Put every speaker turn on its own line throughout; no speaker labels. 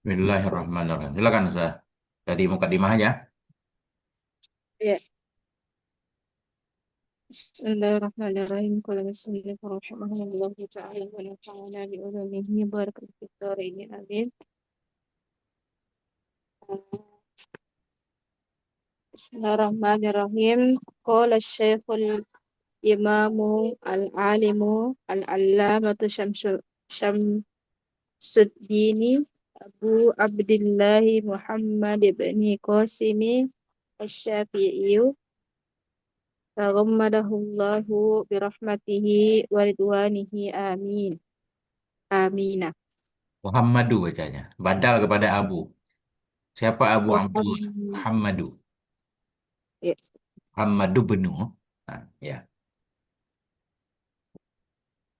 Bismillahirrahmanirrahim. Silakan Ustaz. Tadi mukadimah aja.
Ya, Bismillahirrahmanirrahim. Qala bismillahir rahmanir ta'ala wa nafa'ana bi ulumihi barakallahu fid dharain. Amin. Bismillahirrahmanirrahim. Qala Syekhul Imamu Al-Alimu Al-Allamatu Syamsuddini Abu Abdullah Muhammad ibn Qasimi Asy-Syafi'i taghammadahullahu birahmatihi wa ridwanihi amin. Amina.
Muhammadu bacanya. Badal kepada Abu. Siapa Abu Abdullah?
Muhammad.
Muhammadu.
Ya.
Muhammadu benu. Nah, ya.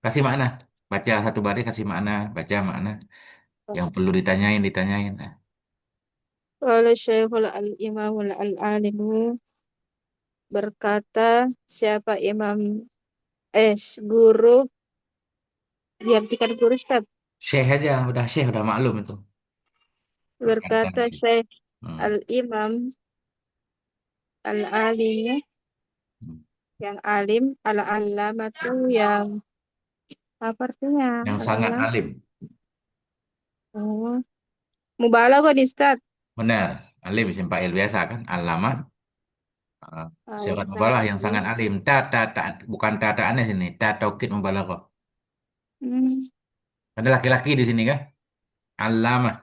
Kasih makna. Baca satu baris kasih makna. Baca makna. Yang perlu ditanyain, ditanyain. Nah.
Qala Syekhul Al-Imamul Al-Alimu berkata siapa imam eh guru diartikan guru Ustaz.
Syekh aja. Udah Syekh. Udah maklum itu. Berkata
Berkata
Syekh.
Syekh
Hmm.
Al-Imam Al-Alimnya
Hmm.
yang alim, al-allamatu yang apa artinya?
Yang sangat
Al-alam.
alim.
Oh, mubalaghah nih Ustaz.
Benar. Alim isim fa'il biasa kan. Alamat.
Yang
Sifat
sangat
mubalah yang
alim.
sangat alim. Ta, ta, ta. Bukan ta, ta aneh sini. Ta, taukid mubalaghah.
Hmm.
Ada laki-laki di sini kan? Alamah.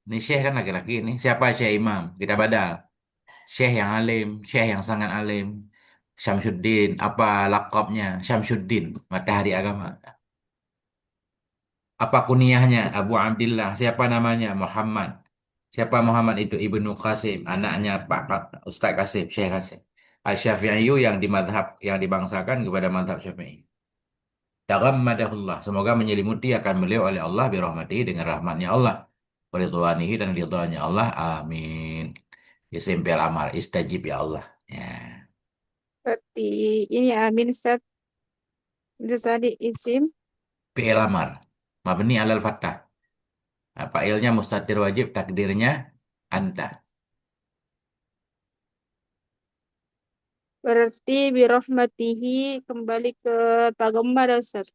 Ini Syekh kan laki-laki ini. Siapa Syekh Imam? Kita badal. Syekh yang alim, Syekh yang sangat alim. Syamsuddin, apa lakabnya? Syamsuddin, matahari agama. Apa kunyahnya? Abu Abdillah. Siapa namanya? Muhammad. Siapa Muhammad itu? Ibnu Qasim, anaknya Pak Ustaz Qasim, Syekh Qasim. Asy-Syafi'i yang di madhab, yang dibangsakan kepada madhab Syafi'i. Taghammadahullah. Semoga menyelimuti akan beliau oleh Allah birahmatihi dengan rahmatnya Allah. Waridwanihi dan ridhonya Allah. Amin. Isim fi'il amar. Istajib ya Allah. Ya.
Berarti ini amin Ustaz. Itu tadi isim.
Fi'il amar. Mabni alal fathah. Nah, fa'ilnya mustatir wajib. Takdirnya anta.
Berarti birahmatihi kembali ke tagamma Ustaz.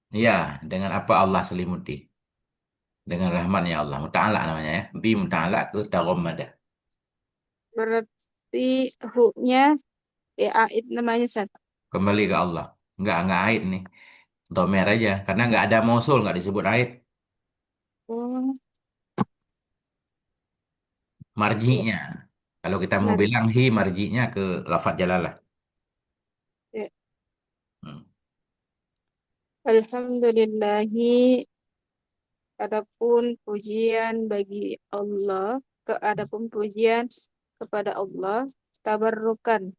Ya, dengan apa Allah selimuti. Dengan rahmatnya Allah. Muta'ala namanya ya. Bi muta'ala ke taghammada.
Berarti hu-nya aid namanya Ustaz.
Kembali ke Allah. Enggak ait nih. Domer aja. Karena enggak ada mausul. Enggak disebut ait.
Oh, iya.
Marji'nya. Kalau kita mau
Mari.
bilang marji'nya ke lafadz jalalah.
Ya.
Hmm.
Alhamdulillahi adapun pujian bagi Allah, adapun pujian kepada Allah, tabarrukan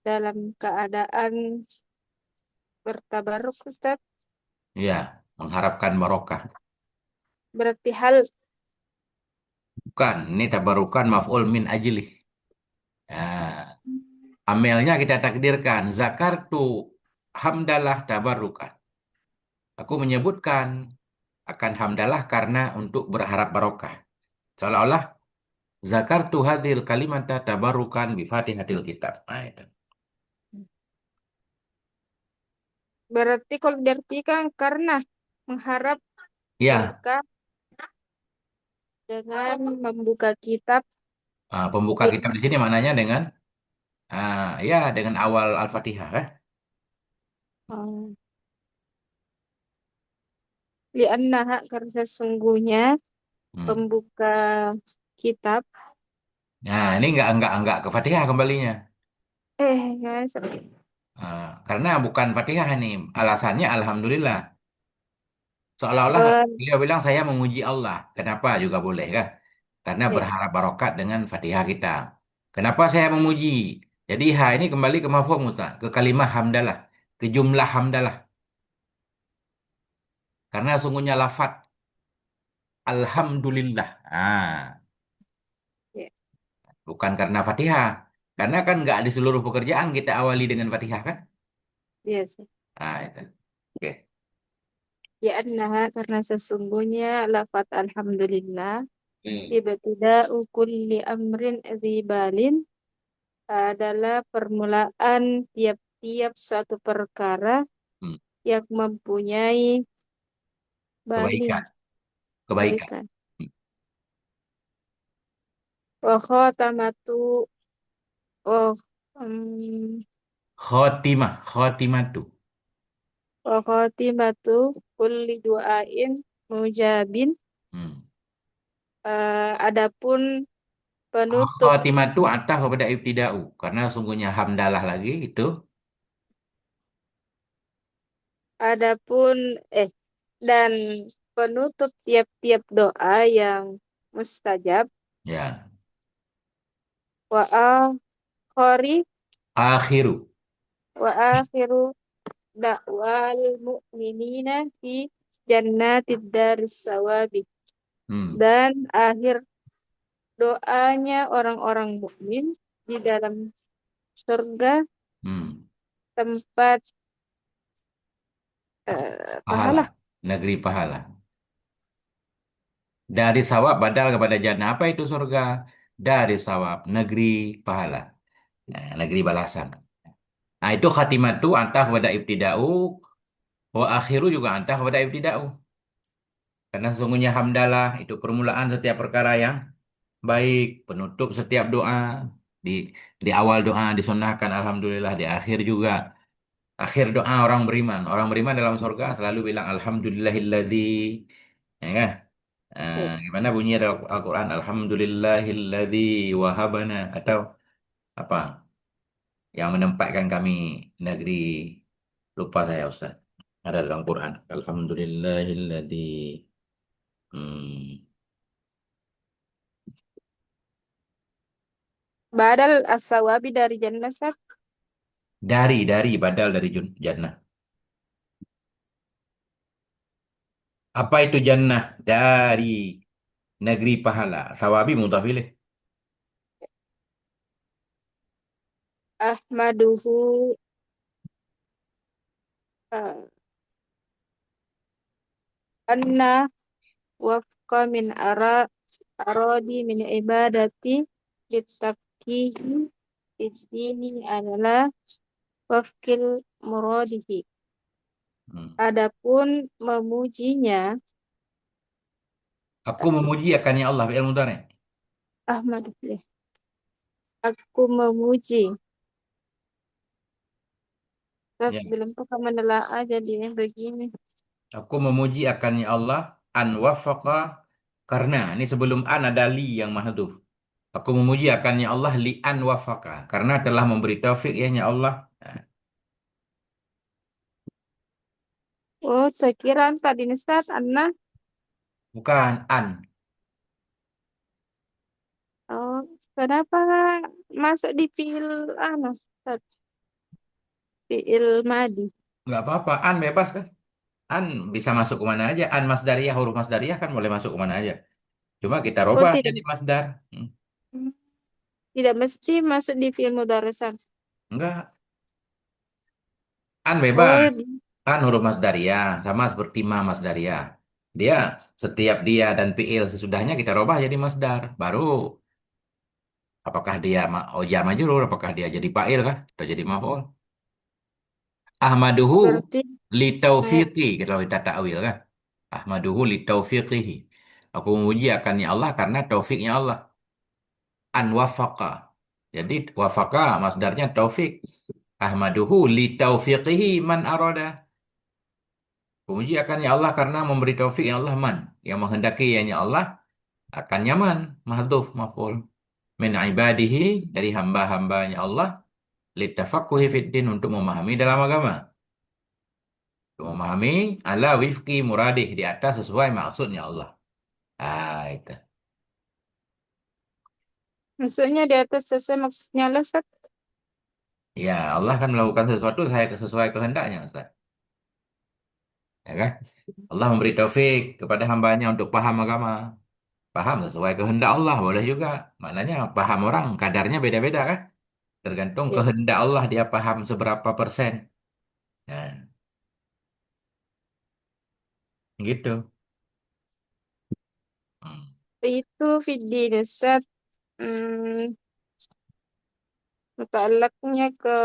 dalam keadaan bertabarruk Ustaz.
Ya, mengharapkan barokah.
Berarti hal
Bukan, ini tabarukan maf'ul min ajlih. Ya, amelnya kita takdirkan. Zakartu hamdalah tabarukan. Aku menyebutkan akan hamdalah karena untuk berharap barokah. Seolah-olah zakartu hadhil kalimata tabarukan bi fatihatil kitab. Nah, itu.
berarti kalau diartikan karena mengharap
Ya,
berkah dengan membuka kitab
pembuka kitab di sini maknanya dengan ya dengan awal Al-Fatihah ya.
di li'annaha karena sesungguhnya
Hmm.
pembuka kitab
Nah, ini enggak ke Fatihah kembalinya.
guys
Karena bukan Fatihah ini. Alasannya Alhamdulillah. Seolah-olah
eh,
beliau bilang saya memuji Allah. Kenapa juga boleh kan? Karena
ya,
berharap barokat dengan Fatihah kita. Kenapa saya memuji? Jadi ini kembali ke mafhum Ustaz, ke kalimat hamdalah, ke jumlah hamdalah. Karena sungguhnya lafat Alhamdulillah.
ya,
Bukan karena Fatihah. Karena kan nggak di seluruh pekerjaan kita awali dengan Fatihah kan?
yes.
Itu. Oke.
Ya annaha karena sesungguhnya lafat alhamdulillah
Hmm.
ibtida'u kulli amrin dzibalin adalah permulaan tiap-tiap suatu perkara
Hmm.
yang mempunyai balin
Kebaikan, kebaikan.
kebaikan.
Hmm.
Wa khatamatu wa um,
Khotimah, khotimatu.
wa khatimatu kulli du'ain mujabin.
Hmm.
Adapun penutup,
Khotimatu atah kepada ibtida'u. Karena sungguhnya hamdalah lagi itu.
adapun eh dan penutup tiap-tiap doa yang mustajab
Ya.
wa akhiri
Akhiru.
wa akhiru da'wal mu'minina fi jannatid daris sawabi,
Hmm.
dan akhir doanya orang-orang mukmin di dalam surga
Hmm.
tempat
Pahala.
pahala.
Negeri pahala. Dari sawab badal kepada jannah. Apa itu surga? Dari sawab. Negeri pahala. Nah, negeri balasan. Nah, itu khatimatu antah kepada ibtida'u. Wa akhiru juga antah kepada ibtida'u. Karena sesungguhnya hamdalah itu permulaan setiap perkara yang baik. Penutup setiap doa. Di, di awal doa disunahkan Alhamdulillah. Di akhir juga. Akhir doa orang beriman. Orang beriman dalam surga selalu bilang Alhamdulillahilladzi. Ya kan?
Eh,
Gimana bunyi dalam Al-Quran? Alhamdulillahilladzi wahabana. Atau apa? Yang menempatkan kami negeri. Lupa saya Ustaz. Ada dalam Quran. Alhamdulillahilladzi. Hmm.
badal as-sawabi dari jannah sak.
Dari badal dari jannah. Apa itu jannah? Dari negeri pahala. Sawabi mudhaf ilaih.
Ahmaduhu uh, anna wafqa min aradi min ibadati bitakihi ini adalah wafkil muradihi.
Hmm.
Adapun memujinya,
Aku memuji akan ya Allah fi'il mudhari'.
Ahmad ya, aku memuji. Terus
Ya.
belum peka menelaah jadinya begini.
Aku memuji akan ya Allah an wafaqa karena ini sebelum an ada li yang mahdhuf. Aku memuji akan ya Allah li an wafaqa karena telah memberi taufik ya Allah. Nah,
Oh, sekiranya tadi saat Anna.
bukan an.
Oh, kenapa masuk di pil anu? Fiil madi.
Nggak apa-apa, an bebas kan? An bisa masuk kemana aja. An masdariyah, huruf masdariyah kan boleh masuk kemana aja. Cuma kita
Oh,
robah
tidak.
jadi masdar. Hmm.
Tidak mesti masuk di fiil mudhari'.
Enggak, an
Oh,
bebas. An huruf masdariyah, sama seperti ma masdariyah. Dia, setiap dia dan fiil sesudahnya kita robah jadi masdar. Baru, apakah dia oja majrur, apakah dia jadi fa'il kah? Atau jadi maf'ul. Ahmaduhu
berarti
li
eh,
taufiqi, kalau kita takwil kan. Ahmaduhu li taufiqihi. Aku memuji akan ya Allah karena taufiknya Allah. An wafaqa. Jadi wafaqa masdarnya taufik. Ahmaduhu li taufiqihi man arada. Puji akan ya Allah karena memberi taufik ya Allah man. Yang menghendaki ya Allah akan nyaman. Mahdhuf maf'ul. Min ibadihi dari hamba-hambanya Allah. Litafaqquhi fid din untuk memahami dalam agama. Untuk memahami ala wifqi muradih di atas sesuai maksudnya Allah. Ah, itu.
maksudnya di atas sesuai maksudnya lah, Ustaz.
Ya, Allah kan melakukan sesuatu saya sesuai kehendaknya, Ustaz. Ya kan? Allah memberi taufik kepada hambanya untuk paham agama. Paham sesuai kehendak Allah, boleh juga. Maknanya paham orang kadarnya beda-beda kan? Tergantung
Ya.
kehendak Allah dia paham seberapa persen. Nah, Gitu. Hmm.
Itu fiddin Ustaz. Hmm, mutalaknya ke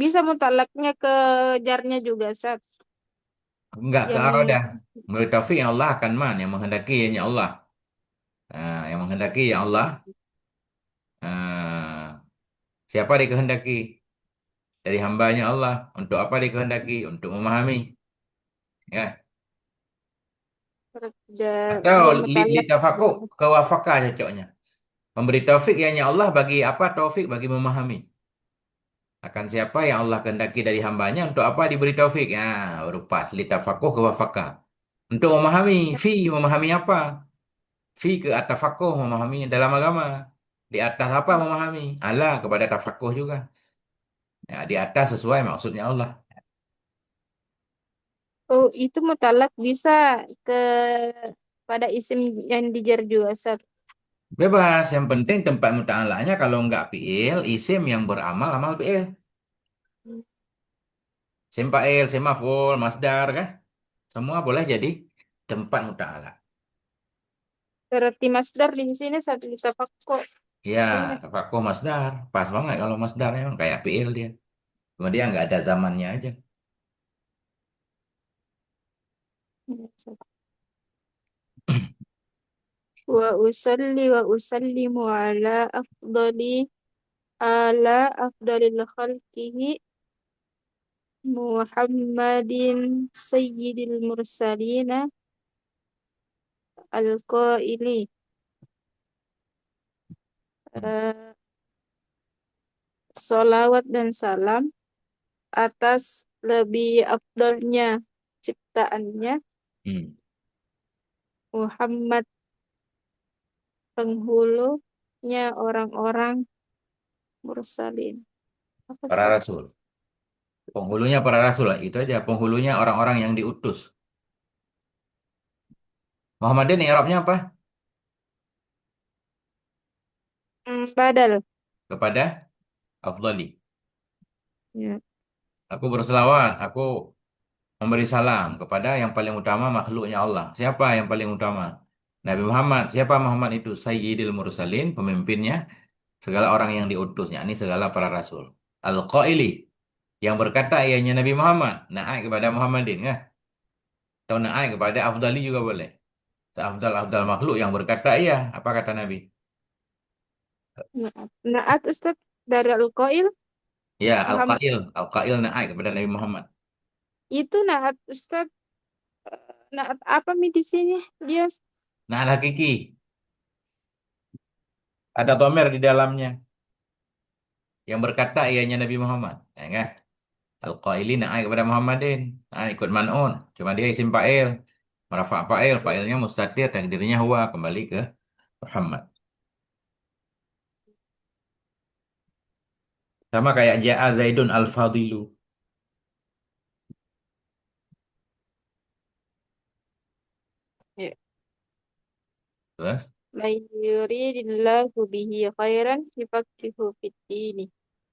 bisa mutalaknya ke jarnya juga Ustaz.
Enggak ke
Yang
arodah. Memberi taufik yang Allah akan man, yang menghendaki hanya Allah. Yang menghendaki ya Allah. Ah, siapa dikehendaki dari hambanya Allah? Untuk apa dikehendaki? Untuk memahami. Ya. Atau
dia mutalak
litafaku ke wafakah cocoknya. Memberi taufik ya hanya Allah bagi apa? Taufik bagi memahami. Akan siapa yang Allah kehendaki dari hambanya untuk apa diberi taufik? Ya, baru pas. Litafakuh ke wafakah. Untuk memahami. Memahami apa? Ke atas fakuh memahami dalam agama. Di atas apa memahami? Allah kepada tafakuh juga. Ya, di atas sesuai maksudnya Allah.
oh itu mutalak bisa ke pada isim yang dijar juga Ustaz.
Bebas, yang penting tempat muta'alanya kalau nggak fi'il, isim yang beramal amal fi'il. Isim fa'il, isim maf'ul, masdar kan? Semua boleh jadi tempat muta'ala.
Berarti masdar di sini satu ditafakko.
Ya,
Boleh.
tafakuh masdar. Pas banget kalau masdar emang kayak fi'il dia. Cuma dia nggak ada zamannya aja.
Wa usalli wa usallimu ala afdalil khalqihi Muhammadin sayyidil mursalina al-qaili eh, salawat dan salam atas lebih afdalnya ciptaannya
Hmm.
Muhammad penghulunya orang-orang mursalin. Apa
Para
Ustaz?
rasul. Penghulunya para rasul lah. Itu aja. Penghulunya orang-orang yang diutus. Muhammadin i'rabnya apa?
Badal.
Kepada afdali.
Ya.
Aku berselawat, aku memberi salam kepada yang paling utama makhluknya Allah. Siapa yang paling utama? Nabi Muhammad. Siapa Muhammad itu? Sayyidil Mursalin, pemimpinnya segala orang yang diutusnya. Ini segala para rasul. Al-Qaili, yang berkata ianya Nabi Muhammad. Naik kepada Muhammadin. Ya. Atau naik kepada Afdali juga boleh. Afdal makhluk yang berkata iya. Apa kata Nabi?
Naat Ustaz dari Al-Qail
Ya,
Muhammad
Al-Qail. Al-Qail naik kepada Nabi Muhammad.
itu naat Ustaz naat apa mi di sini dia
Nah, hakiki. Ada domer di dalamnya. Yang berkata ianya Nabi Muhammad. Ya, kan? Al-Qaili naik kepada Muhammadin. Nah, ikut man'un. Cuma dia isim fa'il. Merafa' fa'il. Fa'ilnya mustatir. Takdirnya huwa. Kembali ke Muhammad. Sama kayak Ja'a Zaidun Al-Fadilu.
ya,
Terus?
may yuridillahu bihi khairan yufaqihu fid dini.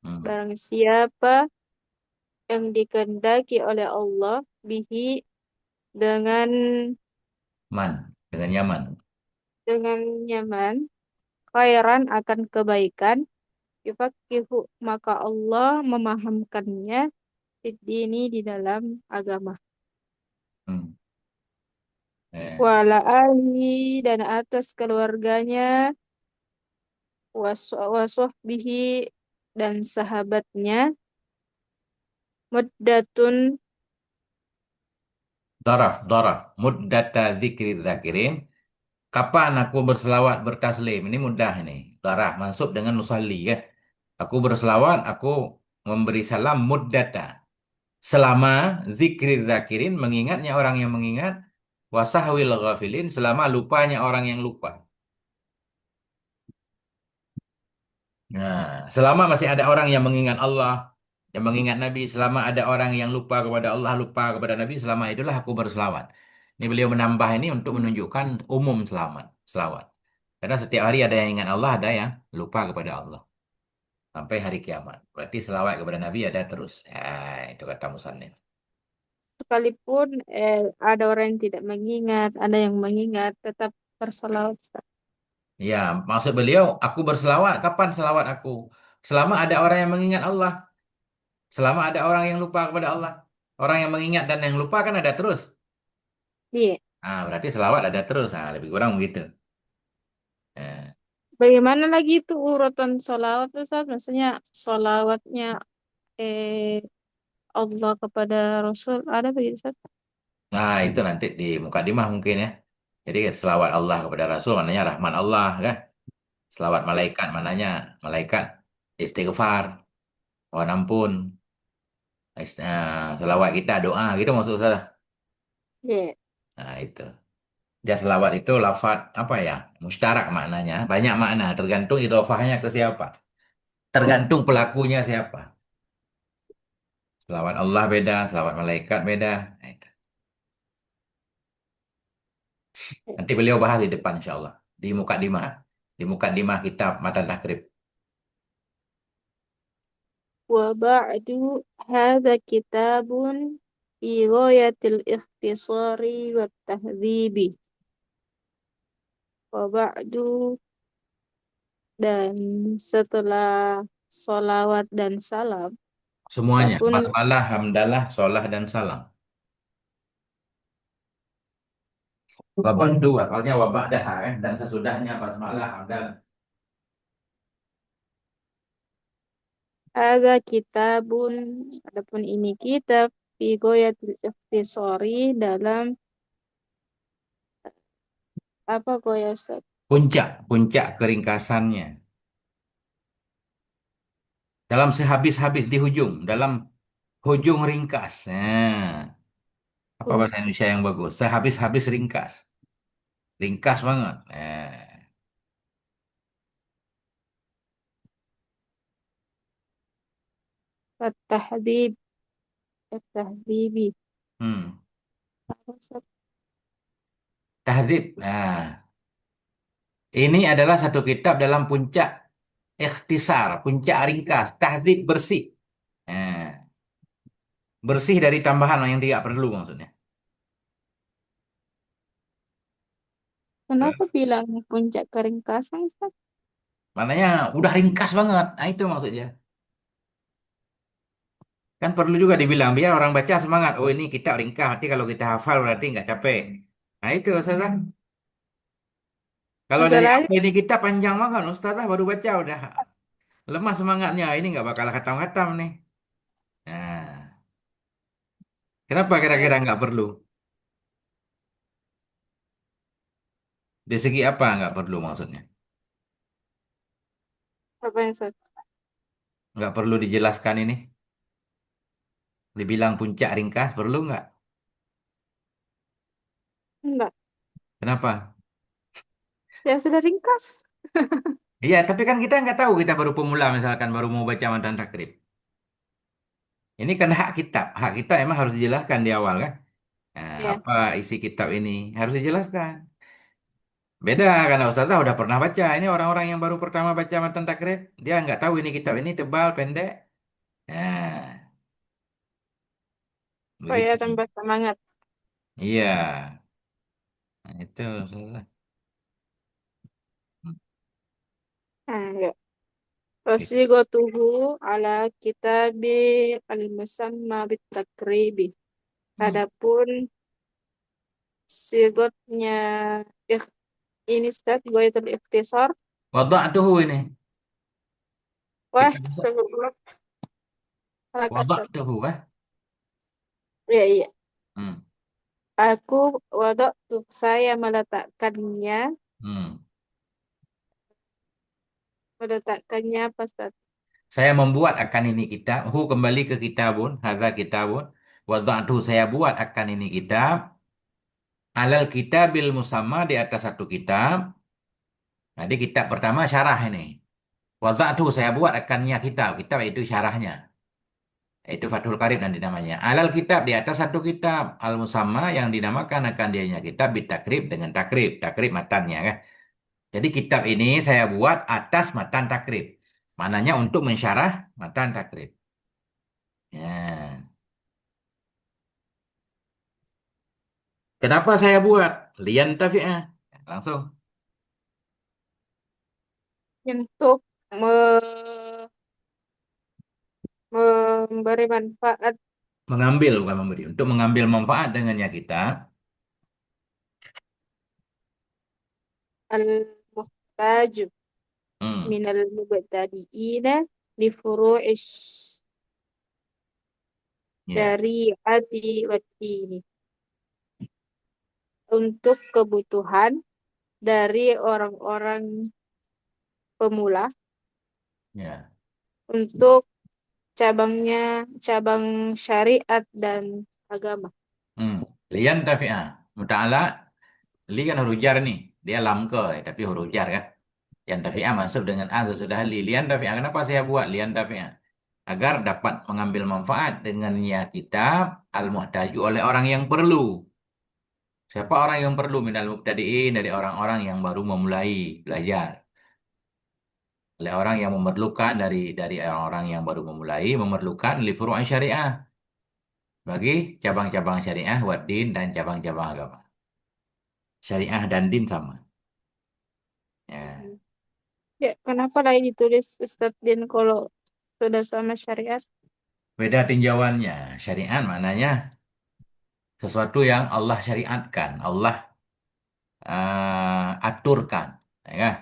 Hmm.
Barang siapa yang dikehendaki oleh Allah bihi dengan
Man. Dengan nyaman.
dengan nyaman khairan akan kebaikan yufaqihu maka Allah memahamkannya fid dini di dalam agama.
Hmm. Eh.
Wala alihi dan atas keluarganya wasohbihi dan sahabatnya muddatun
Daraf. Daraf. Muddata zikri zakirin. Kapan aku berselawat bertaslim? Ini mudah ini. Daraf. Mansub dengan nusalli ya. Aku berselawat. Aku memberi salam muddata. Selama zikri zakirin, mengingatnya orang yang mengingat, wasahwil ghafilin, selama lupanya orang yang lupa. Nah, selama masih ada orang yang mengingat Allah, yang mengingat Nabi, selama ada orang yang lupa kepada Allah, lupa kepada Nabi, selama itulah aku berselawat. Ini beliau menambah ini untuk menunjukkan umum selamat, selawat. Karena setiap hari ada yang ingat Allah, ada yang lupa kepada Allah. Sampai hari kiamat. Berarti selawat kepada Nabi ada terus. Ya, itu kata Musannif.
sekalipun ada orang yang tidak mengingat, ada yang mengingat, tetap bersolawat, Ustaz.
Ya, maksud beliau, aku berselawat. Kapan selawat aku? Selama ada orang yang mengingat Allah. Selama ada orang yang lupa kepada Allah. Orang yang mengingat dan yang lupa kan ada terus.
Iya.
Ah, berarti selawat ada terus. Ah, lebih kurang begitu. Eh,
Bagaimana lagi itu urutan solawat, Ustaz? Maksudnya solawatnya eh, Allah kepada Rasul ada begitu, Ustaz?
Nah, itu nanti di mukadimah mungkin ya. Jadi selawat Allah kepada Rasul maknanya rahmat Allah kan. Selawat
Iya.
malaikat maknanya malaikat istighfar, mohon ampun. Selawat kita doa gitu maksud saya.
Iya.
Nah, itu. Ya selawat itu lafat apa ya? Mustarak maknanya. Banyak makna tergantung idhofahnya ke siapa. Tergantung pelakunya siapa. Selawat Allah beda, selawat malaikat beda. Nah, itu. Nanti beliau bahas di depan insya Allah. Di mukadimah. Di mukadimah kitab Matan Takrib.
وبعد هذا كتاب في غاية الاختصار والتهذيب. وبعد, dan setelah solawat dan salam,
Semuanya.
adapun
Basmalah, hamdalah, sholah, dan salam. Wabantu, asalnya wabah dah kan? Dan sesudahnya basmalah, hamdalah.
ada kitabun, adapun ini kitab fi ghayatil ikhtisari, dalam apa goya Ustaz?
Puncak, puncak keringkasannya. Dalam sehabis-habis di hujung, dalam hujung ringkas. Nah, apa bahasa Indonesia yang bagus? Sehabis-habis ringkas. Ringkas banget.
At-tahdhib, at-tahdhibi.
Hmm.
Apa, Ustaz?
Tahzib. Nah, ini adalah satu kitab dalam puncak ikhtisar, puncak ringkas. Tahzib bersih. Nah, bersih dari tambahan yang tidak perlu maksudnya.
Kenapa bilang puncak keringkasan, Ustaz?
Maknanya udah ringkas banget. Nah, itu maksudnya. Kan perlu juga dibilang biar orang baca semangat. Oh ini kitab ringkas. Nanti kalau kita hafal berarti nggak capek. Nah itu Ustazah. Kalau dari
Masalahnya,
apa ini kitab panjang banget. Ustazah baru baca udah lemah semangatnya. Ini nggak bakal khatam-khatam nih. Nah, kenapa
eh,
kira-kira nggak perlu? Di segi apa nggak perlu maksudnya?
apa yang Ustaz?
Nggak perlu dijelaskan ini? Dibilang puncak ringkas perlu nggak?
Enggak,
Kenapa?
ya sudah ringkas.
Iya, tapi kan kita nggak tahu kita baru pemula misalkan baru mau baca mantan takrib. Ini kan hak kitab. Hak kita emang harus dijelaskan di awal kan? Nah,
Ya,
apa isi kitab ini harus dijelaskan. Beda karena Ustazah udah pernah baca. Ini orang-orang yang baru pertama baca matan takrib, dia nggak tahu ini kitab ini tebal, pendek. Nah,
supaya
begitu.
tambah semangat.
Iya, nah, itu Ustazah.
Nah, ya.
Oke.
Wasiqatuhu ala kitabi al-musamma bitakribi.
Hmm.
Adapun sigotnya ikh- ini Ustaz, goitul ikhtisar.
Wada'tuhu ini.
Wah,
Kita
astagfirullah. Salah Ustaz.
wada'tuhu kah?
Iya, iya.
Hmm.
Aku wadaktu, saya meletakkannya,
Hmm.
meletakkannya apa Ustaz?
Saya membuat akan ini kitab. Kembali ke kitabun. Hadza kitabun. Wada'tuhu saya buat akan ini kitab. Alal kitabil musamma di atas satu kitab. Jadi kitab pertama syarah ini. Wada'tu saya buat akannya kitab. Kitab itu syarahnya. Itu Fathul Qarib nanti namanya. Alal kitab di atas satu kitab. Al musamma yang dinamakan akan dianya kitab bitakrib dengan takrib. Takrib matannya kan. Jadi kitab ini saya buat atas matan takrib. Mananya untuk mensyarah matan takrib. Ya. Kenapa saya buat? Lian tafi'ah. Langsung
Untuk memberi manfaat
mengambil, bukan memberi. Untuk mengambil manfaat dengannya kita.
al-muhtaju
Hmm,
minal mubtadi'ina li furu'is
ya,
syari'ati wa dini. Untuk kebutuhan dari orang-orang pemula
ya.
untuk cabang syariat dan agama.
Hmm. Lian tafi'ah. Muta'ala, li kan huruf jar nih. Dia lam ke, tapi huruf jar kan. Lian tafi'ah masuk dengan a sesudah li. Lian tafi'ah. Kenapa saya buat lian tafi'ah? Agar dapat mengambil manfaat dengannya kitab al-muhtaju oleh orang yang perlu. Siapa orang yang perlu minal mubtadi'in dari orang-orang yang baru memulai belajar. Oleh orang yang memerlukan dari orang-orang yang baru memulai memerlukan li furu'i syariah bagi cabang-cabang syariah wa din dan cabang-cabang agama. Syariah dan din sama. Ya.
Ya, kenapa lagi ditulis Ustadz Din kalau sudah sama syariat?
Beda tinjauannya. Syariat maknanya sesuatu yang Allah syariatkan, Allah aturkan. Ya, kan?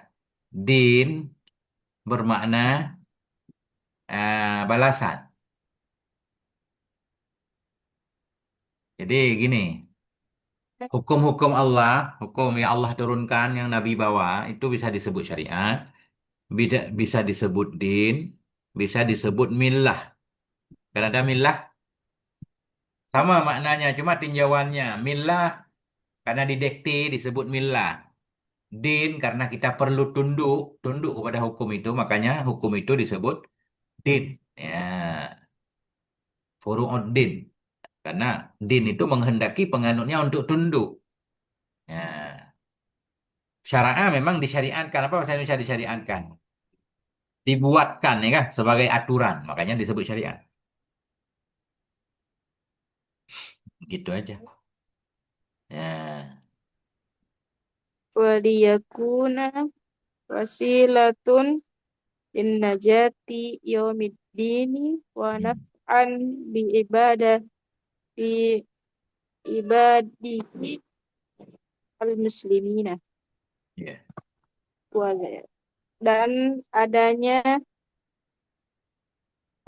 Din bermakna balasan. Jadi gini, hukum-hukum Allah, hukum yang Allah turunkan, yang Nabi bawa, itu bisa disebut syariat, bisa disebut din, bisa disebut millah. Karena ada millah, sama maknanya, cuma tinjauannya. Millah karena didekti disebut millah. Din karena kita perlu tunduk kepada hukum itu, makanya hukum itu disebut din. Ya, furu'ud-din. Karena din itu menghendaki penganutnya untuk tunduk. Ya. Syara'ah memang disyariatkan. Apa bahasa Indonesia disyariatkan? Dibuatkan ya kan sebagai aturan, makanya disebut syariat. Gitu aja. Ya.
Waliyakuna wasilatun linnajati yaumiddini wa
Hmm.
naf'an bi ibadah bi ibadihi al-muslimina.
Ya.
Dan adanya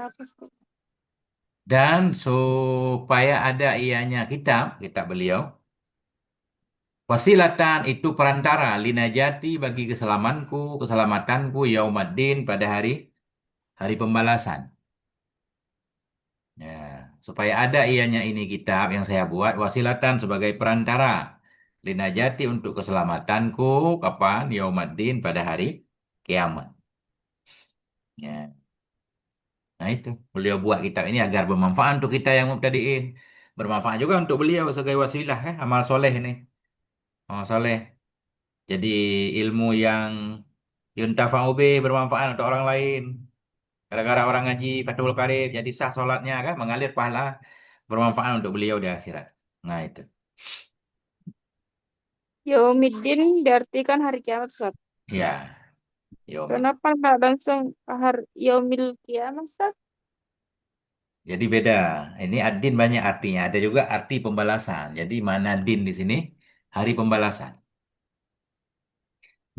apa sih?
Dan supaya ada ianya kitab beliau, wasilatan itu perantara linajati bagi keselamatanku yaumaddin pada hari pembalasan. Ya, supaya ada ianya ini kitab yang saya buat wasilatan sebagai perantara linajati untuk keselamatanku kapan yaumaddin pada hari kiamat. Ya. Nah itu beliau buat kitab ini agar bermanfaat untuk kita yang mubtadiin, bermanfaat juga untuk beliau sebagai wasilah amal soleh ini. Amal soleh. Jadi ilmu yang yuntafa'u bih bermanfaat untuk orang lain. Gara-gara orang ngaji Fathul Karim jadi sah solatnya kan mengalir pahala bermanfaat untuk beliau di akhirat. Nah itu.
Yaumiddin diartikan hari kiamat, Ustaz.
Ya, yaumid.
Kenapa nggak langsung hari yaumil kiamat, Ustaz?
Jadi beda. Ini ad-din banyak artinya. Ada juga arti pembalasan. Jadi mana din di sini? Hari pembalasan.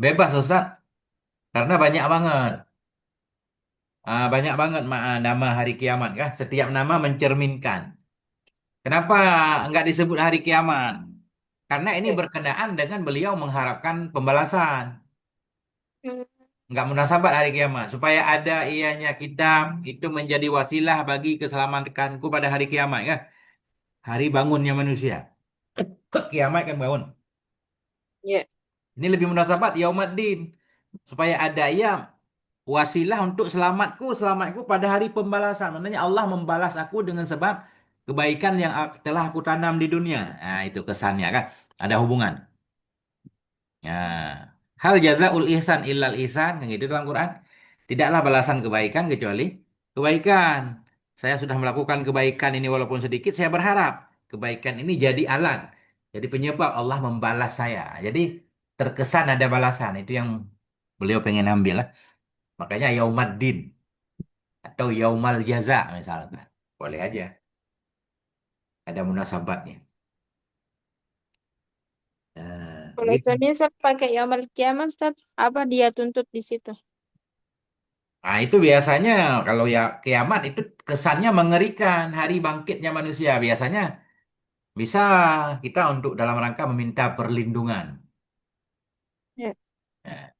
Bebas Ustaz. Karena banyak banget. Banyak banget nama hari kiamat kah? Setiap nama mencerminkan. Kenapa nggak disebut hari kiamat? Karena ini
Eh,
berkenaan dengan beliau mengharapkan pembalasan.
hmm,
Nggak munasabat hari kiamat. Supaya ada ianya kitab itu menjadi wasilah bagi keselamatanku pada hari kiamat ya. Hari bangunnya manusia. Kiamat kan bangun.
ya.
Ini lebih munasabat yaumaddin. Supaya ada ia wasilah untuk selamatku pada hari pembalasan. Maknanya Allah membalas aku dengan sebab kebaikan yang telah aku tanam di dunia. Nah, itu kesannya kan. Ada hubungan. Nah, hal jazaul ihsan illal ihsan yang itu dalam Quran. Tidaklah balasan kebaikan kecuali kebaikan. Saya sudah melakukan kebaikan ini walaupun sedikit, saya berharap kebaikan ini jadi alat. Jadi penyebab Allah membalas saya. Jadi terkesan ada balasan. Itu yang beliau pengen ambil lah. Makanya Yaumaddin atau Yaumal Jaza misalkan. Boleh aja. Ada munasabatnya. Nah,
Kalau
begitu.
semisal pakai yaumul kiamat, Ustaz, apa dia tuntut di situ?
Nah, itu biasanya kalau ya kiamat itu kesannya mengerikan. Hari bangkitnya manusia. Biasanya bisa kita untuk dalam rangka meminta perlindungan.
Ya.
Nah,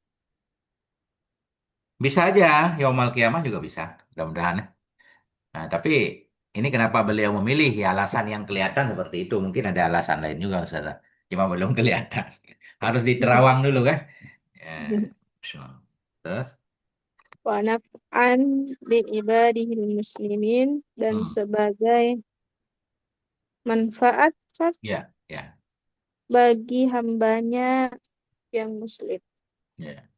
bisa aja Yaumal Kiamat juga bisa. Mudah-mudahan. Nah, tapi ini kenapa beliau memilih ya alasan yang kelihatan seperti itu. Mungkin ada alasan lain juga, Ustaz. Cuma belum kelihatan. Harus diterawang dulu kan. Ya. So, terus,
Wa naf'an li ibadihil muslimin dan
hmm,
sebagai manfaat, Ustaz,
ya, ya,
bagi hambanya yang muslim.
ya.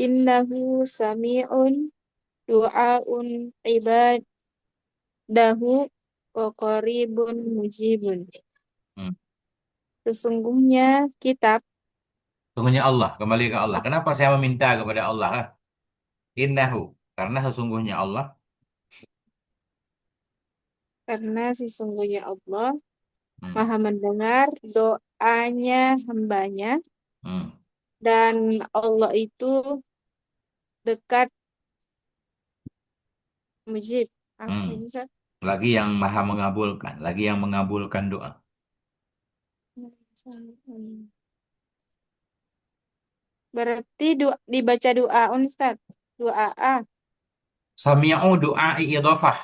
Innahu sami'un du'aun ibadahu wa qaribun mujibun.
Hmm.
Sesungguhnya kitab,
Sungguhnya Allah, kembali ke Allah. Kenapa saya meminta kepada Allah? Innahu, karena sesungguhnya Allah.
karena sesungguhnya Allah
Hmm,
Maha mendengar doanya hambanya,
hmm,
dan Allah itu dekat mujib. Apa
hmm.
ini, Ustaz?
Lagi yang maha mengabulkan, lagi yang mengabulkan doa.
Berarti dibaca doa, Ustaz. Doa A.
Sami'u du'ai idhafah.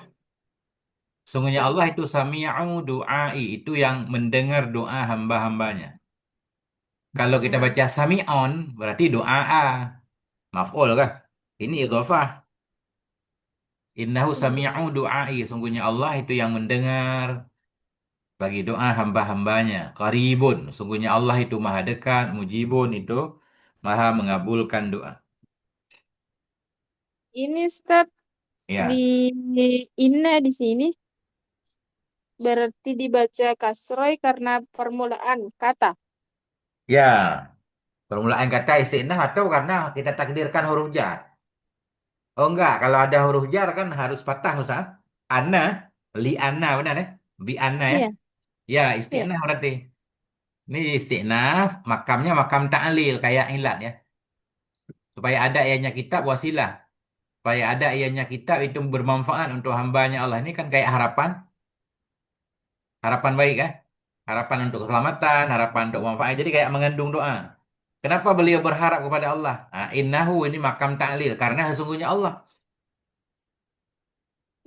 Sungguhnya Allah
Sam-
itu sami'u du'ai, itu yang mendengar doa hamba-hambanya. Kalau kita
ah,
baca sami'on, berarti doa A, maf'ul kan? Ini idhafah. Innahu sami'u du'ai, sungguhnya Allah itu yang mendengar bagi doa hamba-hambanya. Qaribun, sungguhnya Allah itu maha dekat, mujibun itu maha mengabulkan doa.
Ini Ustaz
Ya,
di inna di sini berarti dibaca kasroy karena permulaan kata.
ya. Permulaan kata isti'nah atau karena kita takdirkan huruf jar. Oh enggak, kalau ada huruf jar kan harus patah Ustaz. Anna, li anna benar ya? Bi anna ya?
Iya,
Ya,
iya.
isti'nah berarti. Ini isti'nah, makamnya makam ta'lil kayak ilat ya. Supaya ada ianya kitab wasilah. Supaya ada ianya kitab itu bermanfaat untuk hambanya Allah. Ini kan kayak harapan, harapan baik kan? Harapan untuk keselamatan, harapan untuk manfaat. Jadi kayak mengandung doa. Kenapa beliau berharap kepada Allah? Ah, innahu ini makam ta'lil karena sesungguhnya Allah.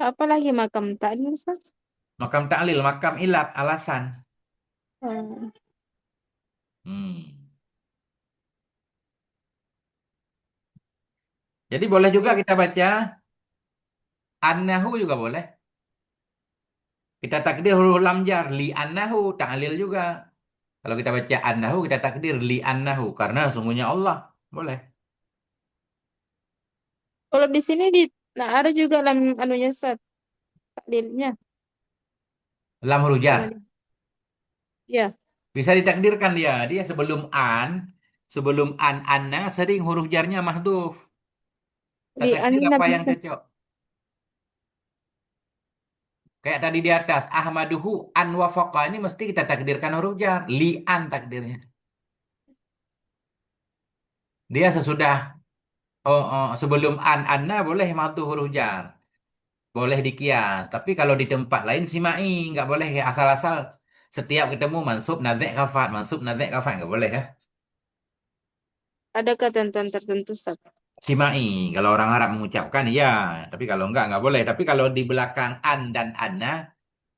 Apalagi makam tadi, Ustaz?
Makam ta'lil, makam ilat, alasan.
Hmm.
Hmm. Jadi boleh juga
Ya.
kita baca annahu juga boleh. Kita takdir huruf lam jar li annahu ta'lil juga. Kalau kita baca annahu kita takdir li annahu karena sungguhnya Allah. Boleh.
Kalau di sini nah ada juga lam anunya Ustaz, takdirnya.
Lam huruf jar.
Cuma ya,
Bisa ditakdirkan dia. Dia sebelum anna sering huruf jarnya mahdhuf. Kita
di
takdir
anna
apa yang
bisa.
cocok. Kayak tadi di atas ahmaduhu an wafaqa ini mesti kita takdirkan huruf jar. Li an takdirnya. Dia sesudah sebelum anna boleh matu huruf jar, boleh dikias. Tapi kalau di tempat lain simai, nggak boleh kayak asal-asal. Setiap ketemu mansub nazek kafat, mansub nazek kafat nggak boleh ya.
Ada ketentuan tertentu, Ustaz.
Simai kalau orang Arab mengucapkan iya, tapi kalau nggak boleh. Tapi kalau di belakang an dan anna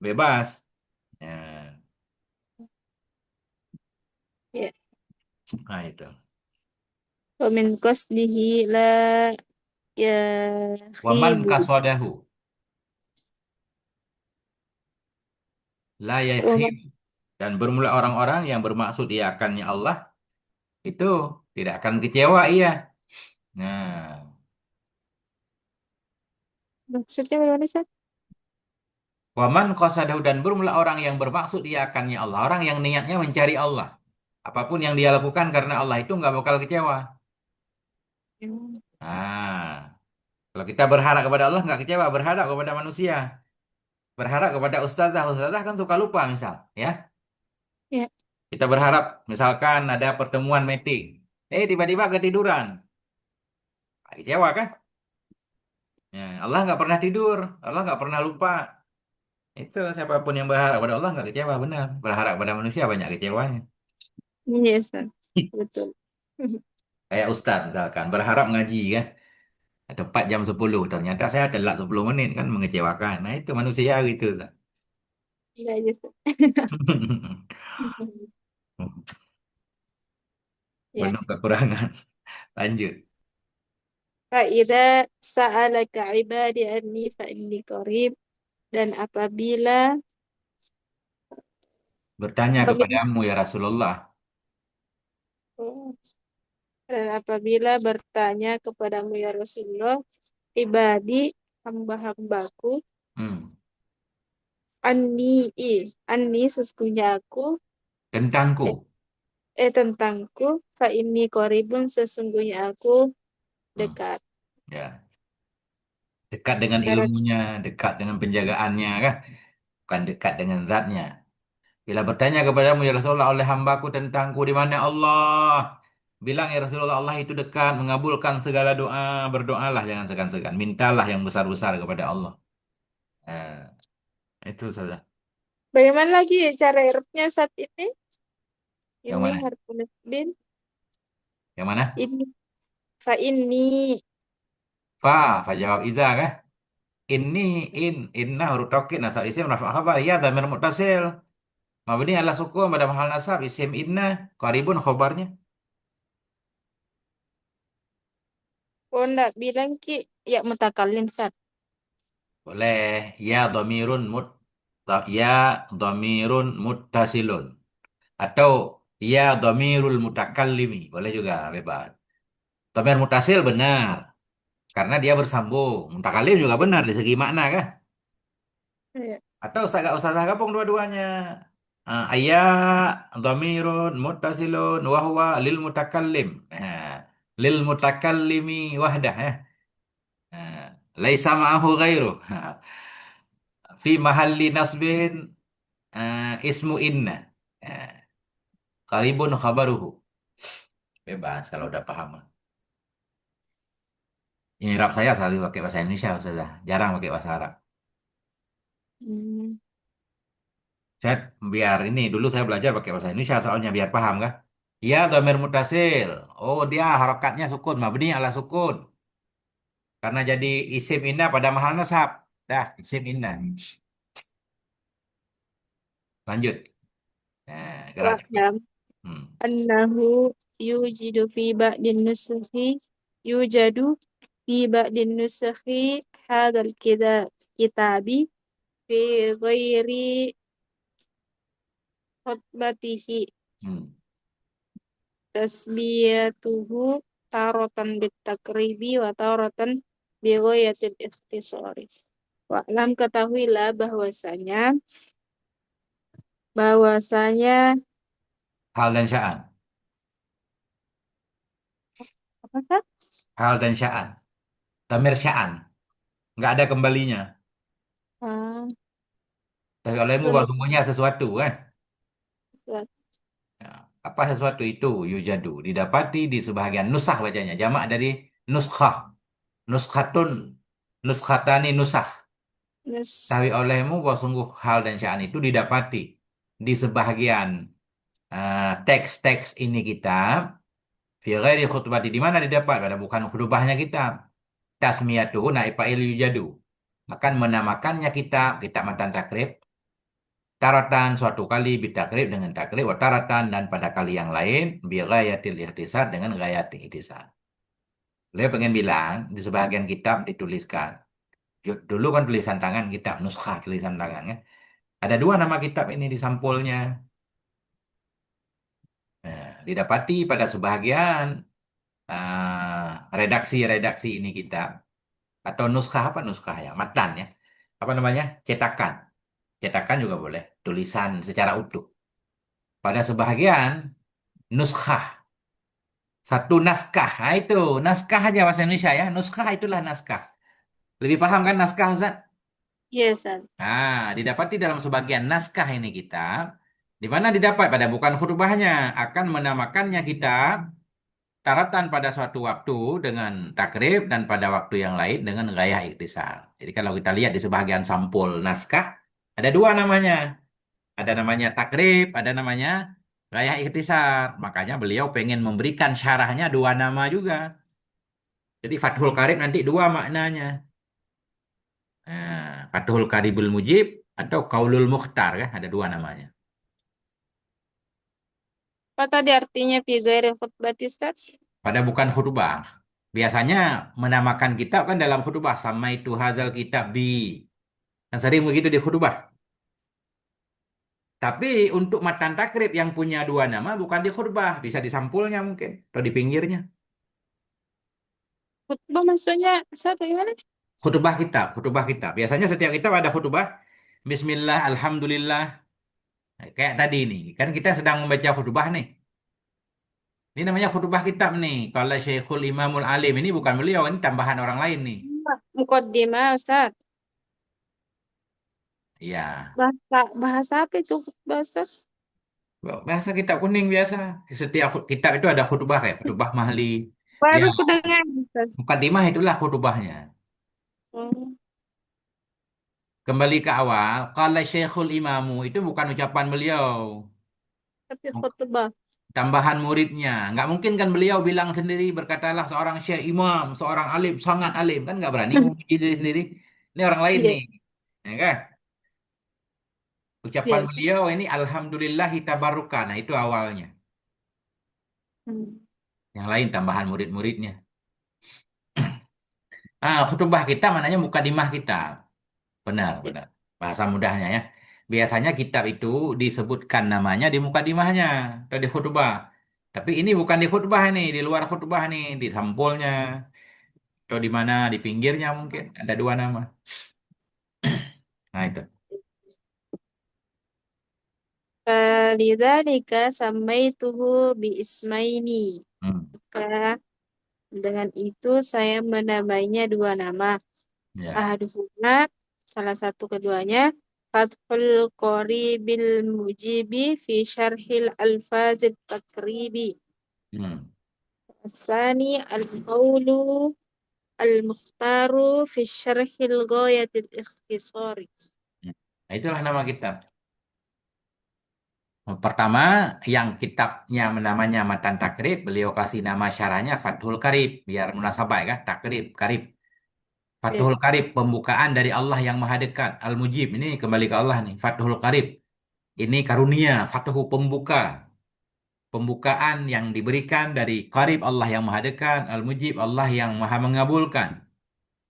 bebas. Ya,
Ya.
nah itu.
Wa min qasdihi la ya
Waman
khibu.
kaswadahu la
Wa
yakhib dan bermula orang-orang yang bermaksud ia akannya Allah itu tidak akan kecewa iya. Nah,
maksudnya bagaimana, Ustaz?
Waman qasadahu dan bermula orang yang bermaksud dia akannya Allah. Orang yang niatnya mencari Allah. Apapun yang dia lakukan karena Allah itu nggak bakal kecewa.
Hmm.
Nah, kalau kita berharap kepada Allah nggak kecewa, berharap kepada manusia, berharap kepada ustazah, ustazah kan suka lupa misal, ya.
Ya.
Kita berharap misalkan ada pertemuan meeting, tiba-tiba ketiduran, kecewa kan? Ya, Allah nggak pernah tidur, Allah nggak pernah lupa. Itu siapapun yang berharap pada Allah nggak kecewa, benar. Berharap pada manusia banyak kecewanya.
Iya, Ustaz. Betul.
Kayak Ustadz misalkan, berharap ngaji kan, tepat jam 10, ternyata saya telat 10 menit kan mengecewakan. Nah itu manusia gitu. Ustaz.
Iya, iya, Ustaz. Ya.
Penuh kekurangan. Lanjut.
Fa'idha sa'alaka ibadi anni fa'inni qarib. Dan apabila
Bertanya
meminta
kepadamu ya Rasulullah.
dan apabila bertanya kepadamu ya Rasulullah, ibadi hamba-hambaku,
Hmm.
anni sesungguhnya aku,
Tentangku.
eh, tentangku, fa ini koribun sesungguhnya aku
Hmm.
dekat.
Ya. Dekat dengan
Karena
ilmunya, dekat dengan penjagaannya kan, bukan dekat dengan zatnya. Bila bertanya kepadamu ya Rasulullah oleh hambaku tentangku di mana Allah, bilang ya Rasulullah Allah itu dekat, mengabulkan segala doa, berdoalah jangan segan-segan, mintalah yang besar-besar kepada Allah. Itu saja.
bagaimana lagi cara irupnya saat ini?
Yang
Ini
mana?
harful bin
Yang mana?
ini fa ini
Fa jawab iza kah? Ini inna huruf taukid nasab isim rafa khabar ya dhamir muttasil. Mabni ala sukun pada mahal nasab isim inna qaribun khobarnya.
oh enggak bilang ki ya mutakalim saat.
Boleh ya ya dhamirun muttasilun atau ya dhamirul mutakallimi. Boleh juga bebas. Dhamir muttasil benar karena dia bersambung. Mutakallim juga benar di segi makna kah?
Ya.
Atau usah gabung dua-duanya. Ayya dhamirun muttasilun wa huwa lil mutakallim. Lil mutakallimi wahdah ya. Laisa ma'ahu ghairu. Fi mahalli nasbin ismu inna. Qaribun khabaruhu. Bebas kalau udah paham. Ini rap saya selalu pakai bahasa Indonesia, Ustazah. Jarang pakai bahasa Arab.
Hmm.
Saya biar ini dulu saya belajar pakai bahasa Indonesia soalnya biar paham kan. Ya, dhamir mutasil. Oh, dia harokatnya sukun, mabni ala sukun. Karena jadi isim inna pada mahal nasab. Dah, isim inna. Lanjut. Nah, gerak cepat.
Wa'lam
Hmm.
annahu yujidu fi ba'din nusuhi yujadu fi ba'din nusuhi hadzal kitabi fi ghairi khutbatihi
Hmm.
tasbiyatuhu taratan bitakribi wa taratan bi ghayatil ikhtisari. Wa'lam ketahuilah bahwasanya
Hal dan sya'an.
apa sih?
Hal dan sya'an. Dhamir sya'an. Nggak ada kembalinya.
Ah,
Tapi olehmu bahwa
semua
sungguhnya sesuatu kan.
sesuatu.
Ya. Apa sesuatu itu? Yujadu. Didapati di sebahagian nusah bacanya. Jamak dari nuskhah. Nuskhatun. Nuskhatani nusah.
Terus
Tahu olehmu bahwa sungguh hal dan sya'an itu didapati di sebahagian teks-teks ini kitab. Fi ghairi khutbati. Di mana didapat? Pada bukan khutbahnya kitab. Tasmiyatuhu naifa'il yujadu. Akan menamakannya kitab matan takrib. Taratan suatu kali bitakrib dengan takrib, wa taratan dan pada kali yang lain bi ghayatil ikhtisar dengan ghayatil ikhtisar. Beliau pengen bilang di sebagian kitab dituliskan. Dulu kan tulisan tangan kitab, nuskah tulisan tangannya. Ada dua nama kitab ini di sampulnya. Nah, didapati pada sebagian redaksi-redaksi ini kitab atau nuskah apa nuskah ya, matan ya. Apa namanya? Cetakan. Cetakan juga boleh, tulisan secara utuh. Pada sebahagian, nuskhah, satu naskah. Nah, itu, naskah aja bahasa Indonesia ya. Nuskah itulah naskah. Lebih paham kan naskah, Ustaz?
Iya, Ustaz.
Nah, didapati dalam sebagian naskah ini kitab, di mana didapat pada bukan khutbahnya, akan menamakannya kitab taratan pada suatu waktu dengan takrib dan pada waktu yang lain dengan gaya ikhtisar. Jadi kalau kita lihat di sebagian sampul naskah, ada dua namanya. Ada namanya takrib, ada namanya gaya ikhtisar. Makanya beliau pengen memberikan syarahnya dua nama juga. Jadi Fathul Karib nanti dua maknanya. Fathul Karibul Mujib atau Qaulul Mukhtar kan ada dua namanya.
Apa tadi artinya fi ghairi khutbati, Ustaz?
Pada bukan khutbah. Biasanya menamakan kitab kan dalam khutbah sama itu hadzal kitab bi. Kan sering begitu di khutbah. Tapi untuk matan takrib yang punya dua nama bukan di khutbah, bisa di sampulnya mungkin atau di pinggirnya.
Khutbah maksudnya, Ustaz, gimana?
Khutbah kitab, khutbah kitab. Biasanya setiap kitab ada khutbah. Bismillah, Alhamdulillah. Kayak tadi nih, kan kita sedang membaca khutbah nih. Ini namanya khutbah kitab nih. Kalau Syekhul Imamul Alim ini bukan beliau, ini tambahan orang lain nih.
Mukaddimah, Ustaz.
Iya,
Bahasa apa itu khutbah, Ustaz?
bahasa kitab kuning biasa. Setiap kitab itu ada khutbah kayak khutbah mahli. Ya,
Baru kedengar, Ustaz.
mukadimah itulah khutbahnya.
Oh,
Kembali ke awal, kalau Syekhul Imamu itu bukan ucapan beliau.
tapi khutbah.
Tambahan muridnya. Nggak mungkin kan beliau bilang sendiri, berkatalah seorang syekh imam, seorang alim, sangat alim. Kan nggak berani memuji diri sendiri. Ini orang lain
Iya,
nih. Ya kan?
iya,
Ucapan
Ustaz.
beliau ini Alhamdulillahi tabarruka. Nah itu awalnya.
Hmm.
Yang lain tambahan murid-muridnya. Khutbah kita mananya mukadimah kita. Benar, benar. Bahasa mudahnya ya. Biasanya kitab itu disebutkan namanya di mukadimahnya atau di khutbah. Tapi ini bukan di khutbah nih, di luar khutbah nih, di sampulnya atau di mana di pinggirnya mungkin ada dua nama. Nah itu.
Lidzalika samaituhu bi ismaini.
Hmm.
Maka dengan itu saya menamainya dua nama.
Ya.
Ahaduhuma, salah satu keduanya, Fathul Qoribil Mujibi fi syarhil alfazit takribi.
Hmm.
Asani al-qawlu al-mukhtaru fi syarhil ghayatil ikhtisari.
Hmm. Nah, itulah nama kitab. Pertama, yang kitabnya namanya Matan Takrib, beliau kasih nama syarahnya Fathul Karib, biar munasabah ya, kan? Takrib, Karib.
Ya.
Fathul Karib, pembukaan dari Allah yang Maha Dekat. Al-Mujib, ini kembali ke Allah nih. Fathul Karib, ini karunia, Fathu pembuka. Pembukaan yang diberikan dari Karib Allah yang Maha Dekat, Al-Mujib Allah yang Maha Mengabulkan.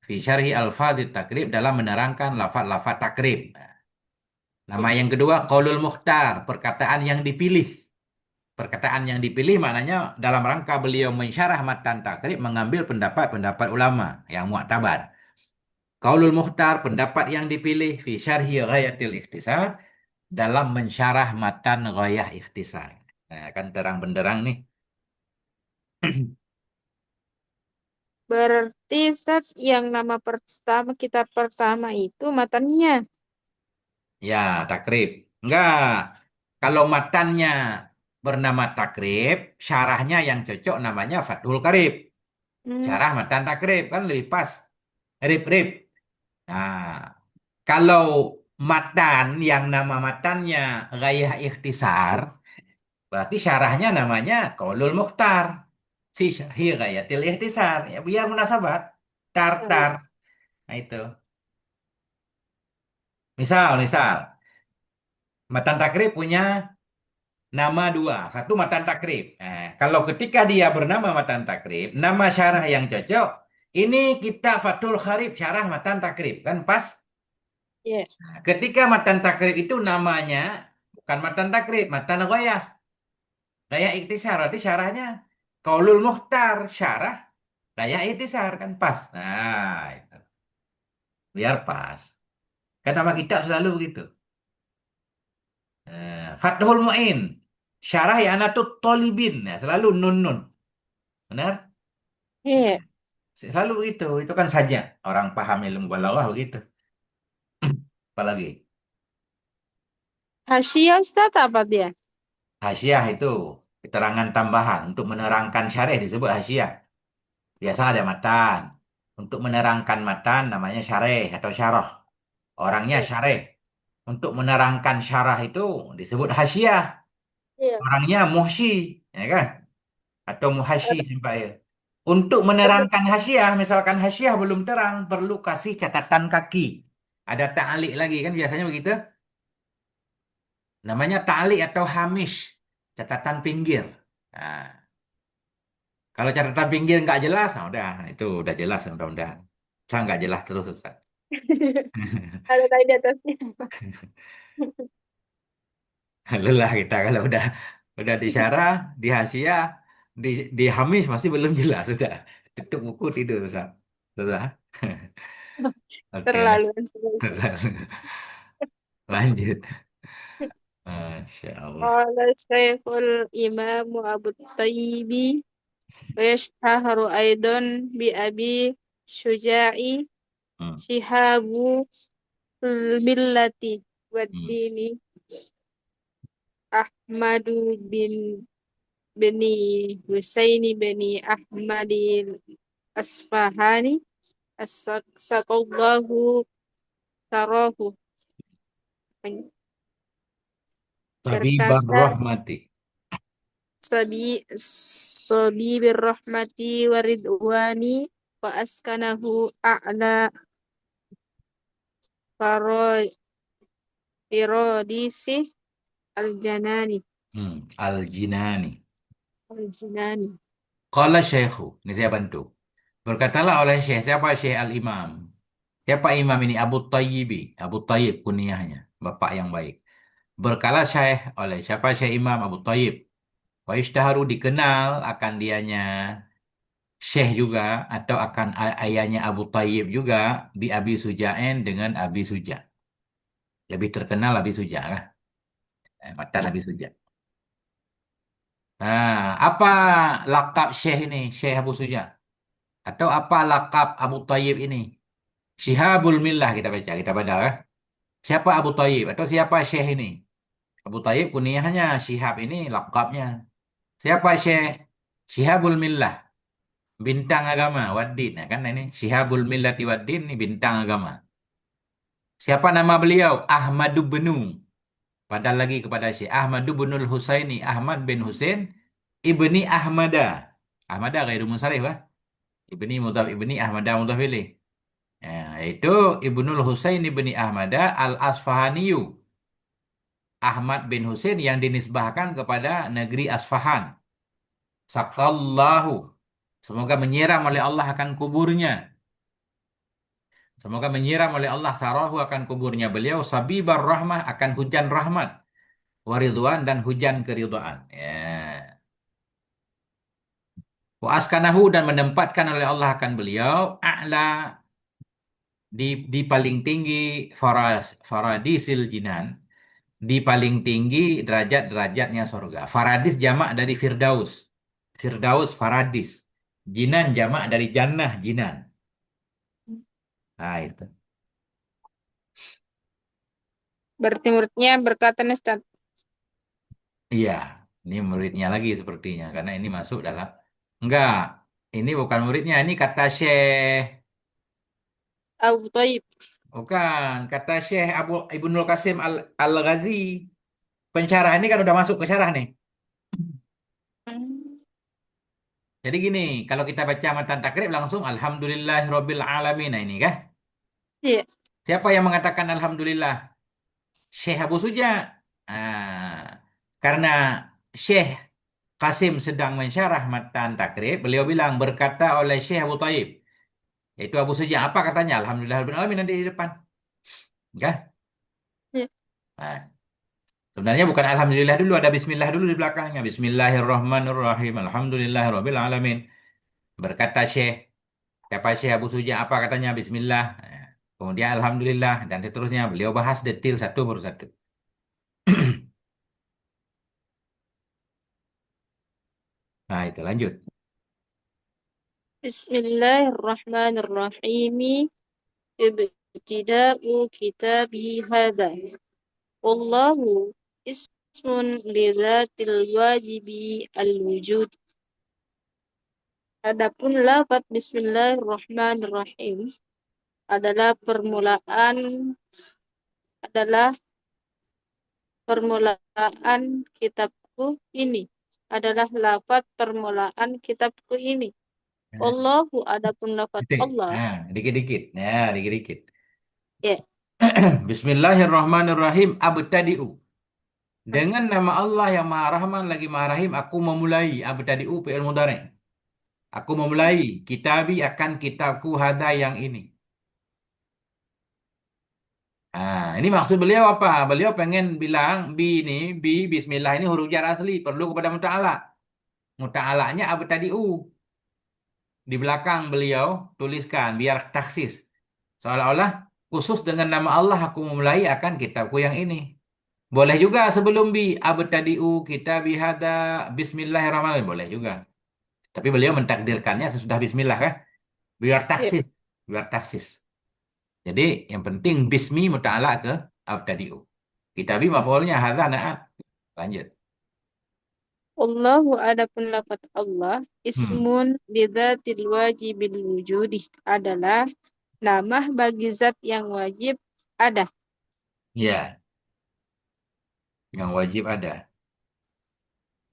Fi syarhi al-fadhil takrib dalam menerangkan lafaz-lafaz takrib. Nama yang kedua, Qaulul Mukhtar, perkataan yang dipilih. Perkataan yang dipilih maknanya dalam rangka beliau mensyarah matan takrib mengambil pendapat-pendapat ulama yang mu'tabar. Qaulul Mukhtar, pendapat yang dipilih fi syarhi ghayatil ikhtisar dalam mensyarah matan ghayah ikhtisar. Nah, kan terang benderang nih.
Berarti Ustaz yang nama pertama kitab pertama itu matanya.
Ya, takrib. Enggak. Kalau matannya bernama takrib, syarahnya yang cocok namanya Fathul Karib.
Hmm,
Syarah matan takrib kan lebih pas. Rib-rib. Nah, kalau matan yang nama matannya Ghaiyah Ikhtisar, berarti syarahnya namanya Qaulul Mukhtar. Si Syarhi Ghayatil Ikhtisar. Ya, biar munasabah.
ya,
Tar-tar.
ya.
Nah itu. Misal, matan takrib punya nama dua. Satu matan takrib. Nah, kalau ketika dia bernama matan takrib, nama syarah yang cocok, ini kita Fathul Kharib syarah matan takrib. Kan pas?
Ya.
Ketika matan takrib itu namanya bukan matan takrib, matan ghayah. Ghayah iktisar, berarti syarahnya Qaulul Mukhtar, syarah ghayah iktisar kan pas. Nah, itu. Biar pas. Kan nama kitab selalu begitu. Fathul Mu'in. Syarah I'anatul Thalibin. Nah, selalu nun nun. Benar?
Iya.
Selalu begitu. Itu kan saja. Orang paham ilmu balaghah begitu. Apalagi.
Hasyiah Ustaz apa dia?
Hasyiah itu keterangan tambahan. Untuk menerangkan syarih disebut hasyiah. Biasa ada matan. Untuk menerangkan matan namanya syarih atau syarah. Orangnya
Iya.
syarih. Untuk menerangkan syarah itu disebut hasyiah.
Iya.
Orangnya muhsyi. Ya kan? Atau muhasyi
Ada-
sampai ya. Untuk
ada-
menerangkan hasyiah, misalkan hasyiah belum terang, perlu kasih catatan kaki. Ada ta'liq lagi kan biasanya begitu. Namanya ta'liq atau hamish, catatan pinggir. Nah, kalau catatan pinggir nggak jelas, nah udah itu udah jelas mudah-mudahan. Saya nggak jelas terus Ustaz.
Ada tadi di atasnya.
Lelah kita kalau udah disyarah, di hasyiah, di di hamish masih belum jelas sudah. Tutup buku tidur Ustaz. Sudah. Oke.
Terlalu sekali.
Lanjut. Masya Allah.
قال الشيخ الإمام أبو الطيب ويشتهر أيضا بأبي شجاع
Hmm,
شهاب الملة
hmm,
والدين أحمد بن بني حسين بن أحمد الأصفهاني سقى الله تراه
Tabibur
berkata
rahmati.
sabi sabi birrahmati waridwani wa askanahu a'la faro firodisi aljanani
Al-Jinani.
aljinani.
Qala syekhu. Ini saya bantu. Berkatalah oleh syekh. Siapa syekh al-imam? Siapa imam ini? Abu Tayyibi. Abu Tayyib kunyahnya. Bapak yang baik. Berkala syekh oleh siapa syekh imam Abu Tayyib. Wa ishtaharu dikenal akan dianya syekh juga. Atau akan ayahnya Abu Tayyib juga. Bi Abi Suja'in dengan Abi Suja'. Lebih terkenal Abi Suja' lah. Matan Abi Suja'. Nah, apa lakap Syekh ini, Syekh Abu Suja? Atau apa lakap Abu Tayyib ini? Syihabul Millah kita baca, kita baca ya. Siapa Abu Tayyib atau siapa Syekh ini? Abu Tayyib kunyahnya, Syihab ini lakapnya. Siapa Syekh? Syihabul Millah, bintang agama, Waddin. Nah, kan ini Syihabul Millati Waddin ini bintang agama. Siapa nama beliau? Ahmad bin. Padahal lagi kepada Syekh Ahmad binul Husaini, Ahmad bin Husain ibni Ahmada. Ahmada ghairu munsharif, Ibni Mudhaf Ibni Ahmad Mudhaf ilaih. Ya, yaitu Ibnul Husain Ibni Ahmad Al-Asfahaniyu. Ahmad bin Husain yang dinisbahkan kepada negeri Asfahan. Sakallahu. Semoga menyiram oleh Allah akan kuburnya. Semoga menyiram oleh Allah sarahu akan kuburnya beliau. Sabibar rahmah akan hujan rahmat. Waridwan dan hujan keridhaan. Ya. Wa askanahu dan menempatkan oleh Allah akan beliau. A'la di paling tinggi faradisil jinan. Di paling tinggi derajat-derajatnya surga. Faradis jamak dari Firdaus. Firdaus Faradis. Jinan jamak dari Jannah Jinan. Nah itu.
Berarti muridnya berkata nih Ustaz,
Iya, ini muridnya lagi sepertinya. Karena ini masuk dalam... Enggak, ini bukan muridnya. Ini kata Syekh...
Abu Thayyib.
Bukan, kata Syekh Ibnul Qasim Al-Ghazi. Pensyarah ini kan udah masuk ke syarah nih.
Hmm.
Jadi gini, kalau kita baca matan takrib langsung Alhamdulillahirabbil alamin. Nah ini kah?
Iya.
Siapa yang mengatakan Alhamdulillah? Syekh Abu Suja. Ah, karena Syekh Qasim sedang mensyarah matan takrib, beliau bilang berkata oleh Syekh Abu Taib, yaitu Abu Suja. Apa katanya? Alhamdulillahirabbil alamin nanti di depan. Kah?
Iya.
Nah, sebenarnya bukan Alhamdulillah dulu, ada Bismillah dulu di belakangnya. Bismillahirrahmanirrahim. Alhamdulillahirabbil alamin. Berkata Syekh Siapa Syekh Abu Suja apa katanya Bismillah. Kemudian Alhamdulillah dan seterusnya beliau bahas detail satu persatu. Nah, itu lanjut.
Bismillahirrahmanirrahim. Ibtida'u kitabi hadha. Wallahu ismun lidzatil wajibi al-wujud. Adapun lafaz Bismillahirrahmanirrahim adalah adalah permulaan kitabku ini. Adalah lafaz permulaan kitabku ini.
Nah,
Allahu adapun lafaz
titik.
Allah.
Nah, dikit-dikit. Nah, dikit-dikit.
Ya,
Bismillahirrahmanirrahim. Abtadi'u. Dengan nama Allah yang Maha Rahman lagi Maha Rahim, aku memulai. Abtadi'u fi'il mudhari'. Aku memulai kitabi akan kitabku hada yang ini. Ah, ini maksud beliau apa? Beliau pengen bilang bi ini, bismillah ini huruf jar asli, perlu kepada muta'ala. Muta'alanya abtadi'u. Di belakang beliau tuliskan biar taksis. Seolah-olah khusus dengan nama Allah aku memulai akan kitabku yang ini. Boleh juga sebelum bi abtadi'u kitabi hada bismillahirrahmanirrahim. Boleh juga. Tapi beliau mentakdirkannya sesudah bismillah kan? Biar
ya.
taksis. Biar taksis. Jadi yang penting bismi muta'ala ke abtadi'u. Kitabi maf'ulnya hadza na'at. Lanjut.
Allahu adapun lafaz Allah
Hmm.
ismun bidzatil wajibil wujudi adalah nama bagi zat yang wajib ada.
Ya, yang wajib ada.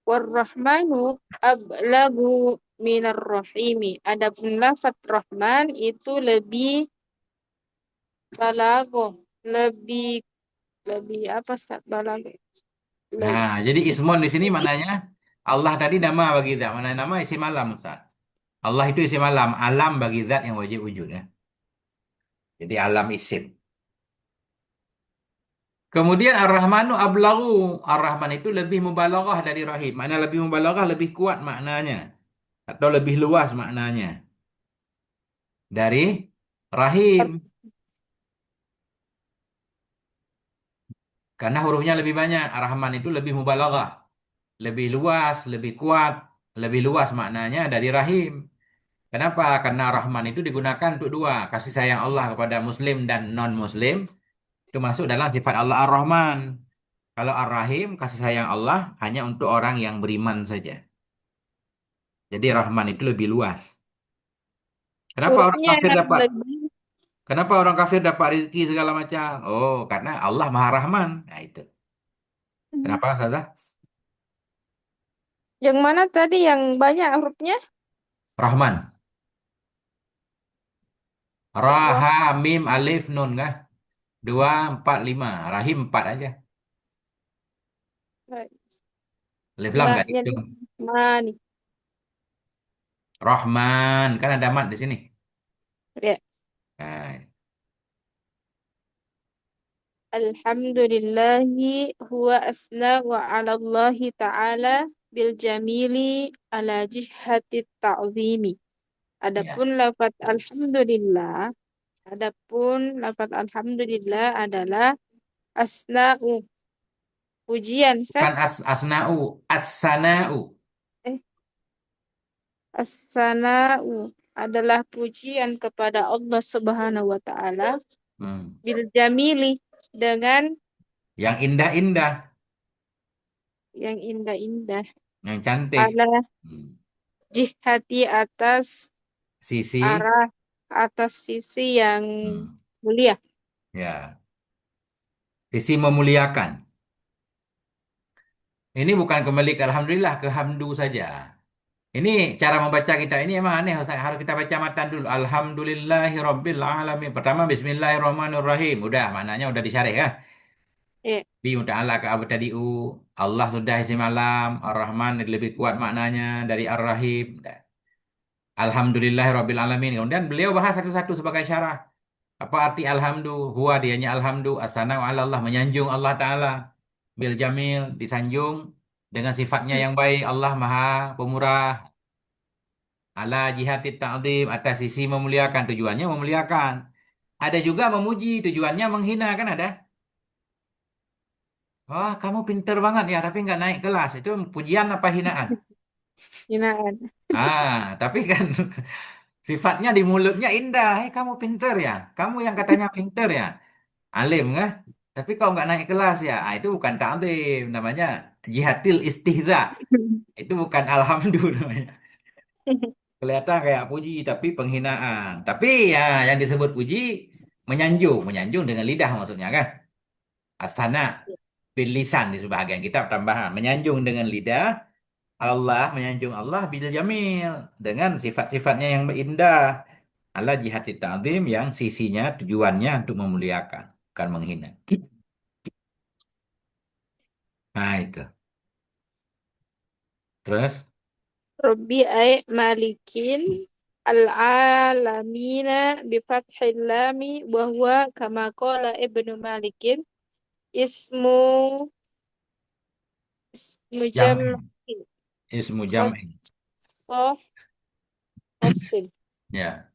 Warrahmanu ablagu minar rahimi. Adapun lafaz Rahman itu lebih balago, lebih lebih apa Ustaz balago?
Nah, jadi ismon di sini
Lebih
maknanya Allah tadi nama bagi zat. Mana nama isim alam, Ustaz. Allah itu isim alam, alam bagi zat yang wajib wujud ya. Jadi alam isim. Kemudian Ar-Rahmanu ablagu. Ar-Rahman itu lebih mubalaghah dari Rahim. Mana lebih mubalaghah, lebih kuat maknanya. Atau lebih luas maknanya. Dari Rahim. Karena hurufnya lebih banyak. Ar-Rahman itu lebih mubalaghah. Lebih luas, lebih kuat. Lebih luas maknanya dari Rahim. Kenapa? Karena Rahman itu digunakan untuk dua. Kasih sayang Allah kepada Muslim dan non-Muslim. Itu masuk dalam sifat Allah Ar-Rahman. Kalau Ar-Rahim, kasih sayang Allah hanya untuk orang yang beriman saja. Jadi Rahman itu lebih luas. Kenapa orang
hurufnya
kafir dapat?
lebih
Kenapa orang kafir dapat rezeki segala macam? Oh, karena Allah Maha Rahman. Nah itu. Kenapa, Ustazah?
yang mana tadi yang banyak hurufnya?
Rahman. Ra,
Allah.
ha, mim, alif, nun kah? Dua, empat, lima. Rahim empat aja. Alif lam nggak
Maknya di
dihitung.
mana?
Rahman. Kan ada mat di sini.
Ya.
Nah,
Alhamdulillahi huwa asna wa ala Allahi ta'ala bil jamili ala jihati ta'zimi.
iya.
Adapun lafaz alhamdulillah adalah asna'u pujian Sat.
Bukan asna'u, as-sana'u.
Eh, as-sana'u adalah pujian kepada Allah Subhanahu wa taala
Hmm.
bil jamili dengan
Yang indah-indah,
yang indah-indah
yang cantik.
ala
Hmm.
jihati
Sisi,
atas sisi yang
hmm.
mulia.
Ya, sisi memuliakan. Ini bukan kembali ke Alhamdulillah, ke hamdu saja. Ini cara membaca kita ini emang aneh. Harus kita baca matan dulu. Alhamdulillahirabbil alamin. Pertama Bismillahirrahmanirrahim. Udah, maknanya udah disyarih ya.
Ya,
Bi ta'ala ke abu tadi'u. Allah sudah isim alam. Ar-Rahman lebih kuat maknanya dari Ar-Rahim. Udah. Alhamdulillahirabbil alamin. Kemudian beliau bahas satu-satu sebagai syarah. Apa arti alhamdu? Huwa dianya alhamdu. As-sana'u ala Allah. Menyanjung Allah Ta'ala. Bil jamil. Disanjung. Dengan sifatnya yang baik. Allah maha pemurah. Ala jihati ta'zim. Atas sisi memuliakan. Tujuannya memuliakan. Ada juga memuji. Tujuannya menghina. Kan ada. Wah, kamu pinter banget ya. Tapi nggak naik kelas. Itu pujian apa hinaan?
Hinaan.
Tapi kan sifatnya di mulutnya indah. Kamu pinter ya? Kamu yang katanya pinter ya? Alim kah? Tapi kau nggak naik kelas ya? Itu bukan ta'zim, namanya jihatil istihza. Itu bukan alhamdulillah namanya. Kelihatan kayak puji tapi penghinaan. Tapi ya yang disebut puji menyanjung, menyanjung dengan lidah maksudnya kan? Asana bil lisan di sebagian kitab tambahan, menyanjung dengan lidah. Allah menyanjung Allah bil jamil dengan sifat-sifatnya yang indah. Allah jihati ta'zim yang sisinya tujuannya untuk memuliakan, bukan menghina. Nah itu. Terus
Rabbi ay malikin al-alamina bifathil lami wa huwa kama qala Ibnu Malikin ismu ismu
jam'in,
jam'in
ismu jam'in.
khosoh khosin
Ya,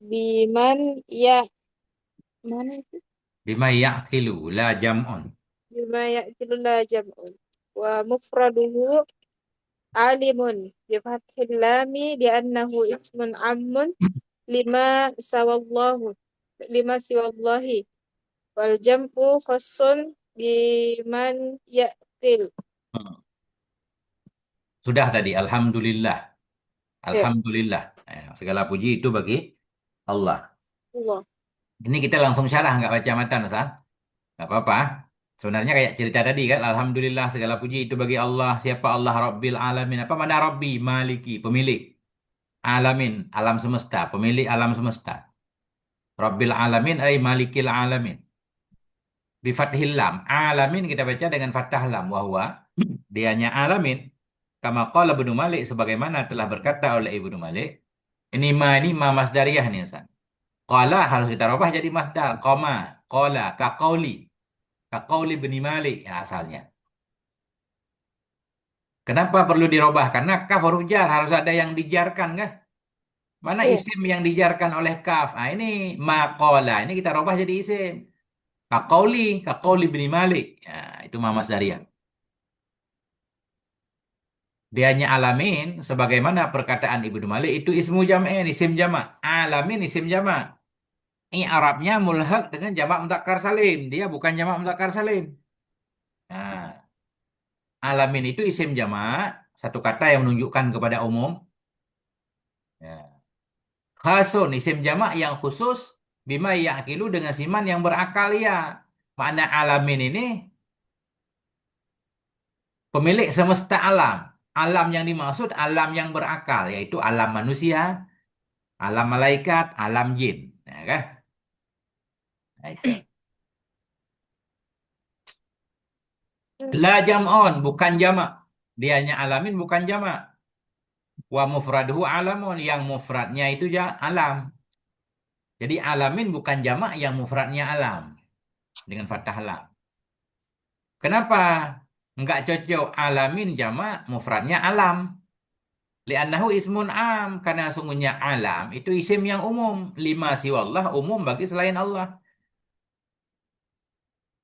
biman ya mana itu
bima ya'qilu la jam'un.
bima ya'tilullah jam'un wa mufraduhu alimun bifathil lami li'annahu ismun ammun lima sawallahu lima siwallahi wal jam'u khassun biman ya'til.
Hmm. Sudah tadi, alhamdulillah.
Ya
Alhamdulillah. Segala puji itu bagi Allah.
Allah.
Ini kita langsung syarah, nggak baca matan, Ustaz. Nggak apa-apa. Sebenarnya kayak cerita tadi kan, Alhamdulillah segala puji itu bagi Allah. Siapa Allah Rabbil Alamin? Apa mana Rabbi? Maliki, pemilik. Alamin, alam semesta. Pemilik alam semesta. Rabbil Alamin, ay Malikil Alamin. Bi fathil lam. Alamin kita baca dengan fathah lam. Wahwa, dianya alamin. Kama qala Ibnu Malik, sebagaimana telah berkata oleh Ibnu Malik. Ini ma masdariyah nih Ustaz. Qala harus kita robah jadi masdar. Qama, qala, kaqauli. Kaqauli Ibnu Malik ya, asalnya. Kenapa perlu dirobah? Karena kaf huruf jar harus ada yang dijarkan kan? Mana
Iya.
isim yang dijarkan oleh kaf? Ini maqala. Ini kita robah jadi isim. Kaqauli, kaqauli Ibnu Malik. Ya, itu ma masdariyah. Dianya alamin, sebagaimana perkataan Ibnu Malik, itu ismu jam'in, isim jamak. Alamin, isim jamak. Arabnya mulhaq dengan jamak mudzakkar salim. Dia bukan jamak mudzakkar salim. Nah, alamin itu isim jamak, satu kata yang menunjukkan kepada umum. Ya. Khasun, isim jamak yang khusus, bima ya'kilu dengan siman yang berakal ya. Makna alamin ini pemilik semesta alam. Alam yang dimaksud alam yang berakal, yaitu alam manusia, alam malaikat, alam jin. Ya, kan? Nah, itu. La jam'on, bukan jamak. Dianya alamin bukan jamak. Wa mufraduhu alamun, yang mufradnya itu ya alam. Jadi alamin bukan jamak yang mufradnya alam. Dengan fathah lam. Kenapa? Enggak cocok alamin jamak mufradnya alam. Li'annahu ismun am. Karena sungguhnya alam itu isim yang umum. Lima siwallah umum bagi selain Allah.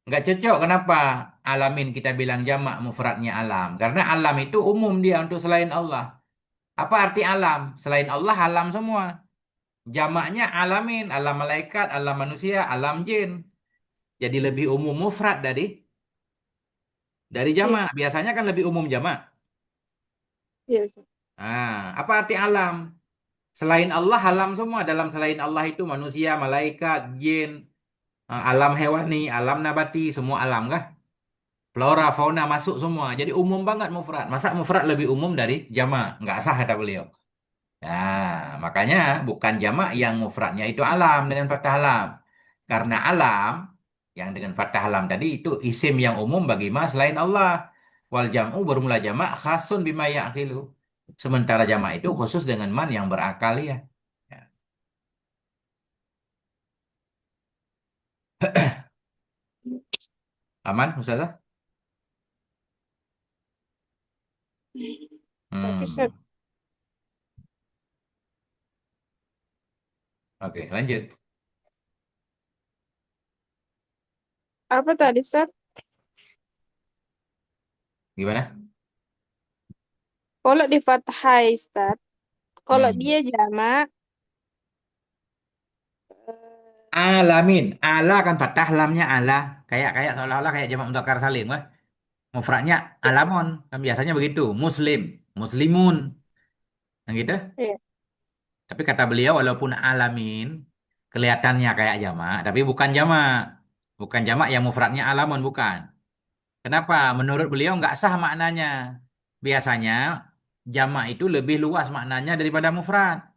Enggak cocok. Kenapa? Alamin kita bilang jamak mufradnya alam. Karena alam itu umum dia untuk selain Allah. Apa arti alam? Selain Allah alam semua. Jamaknya alamin, alam malaikat, alam manusia, alam jin. Jadi lebih umum mufrad dari
Iya.
jamak. Biasanya kan lebih umum jamak.
Iya.
Apa arti alam? Selain Allah alam semua. Dalam selain Allah itu manusia, malaikat, jin, alam hewani, alam nabati, semua alam kah? Flora, fauna masuk semua. Jadi umum banget mufrad. Masa mufrad lebih umum dari jamak? Nggak sah kata beliau. Nah, makanya bukan jamak yang mufradnya itu alam dengan fathah lam. Karena alam yang dengan fathah lam tadi itu isim yang umum bagi ma selain Allah. Wal jam'u bermula jamak khasun bima ya'qilu. Sementara jamak itu khusus dengan man yang berakal ya. Ya. Aman, Ustazah?
Tapi Sat,
Hmm. Oke, lanjut.
apa tadi Sat?
Gimana?
Kalau di fathai, Ustaz. Kalau
Hmm.
dia jamak,
Alamin. Ala kan fathah lamnya ala. Kayak kayak seolah-olah kayak jamak mudzakkar salim. Wah. Mufradnya alamon. Kan biasanya begitu. Muslim. Muslimun. Yang gitu.
ya,
Tapi kata beliau walaupun alamin kelihatannya kayak jamak, tapi bukan jamak. Bukan jamak yang mufradnya alamun, bukan. Kenapa? Menurut beliau nggak sah maknanya. Biasanya jamak itu lebih luas maknanya daripada mufrad.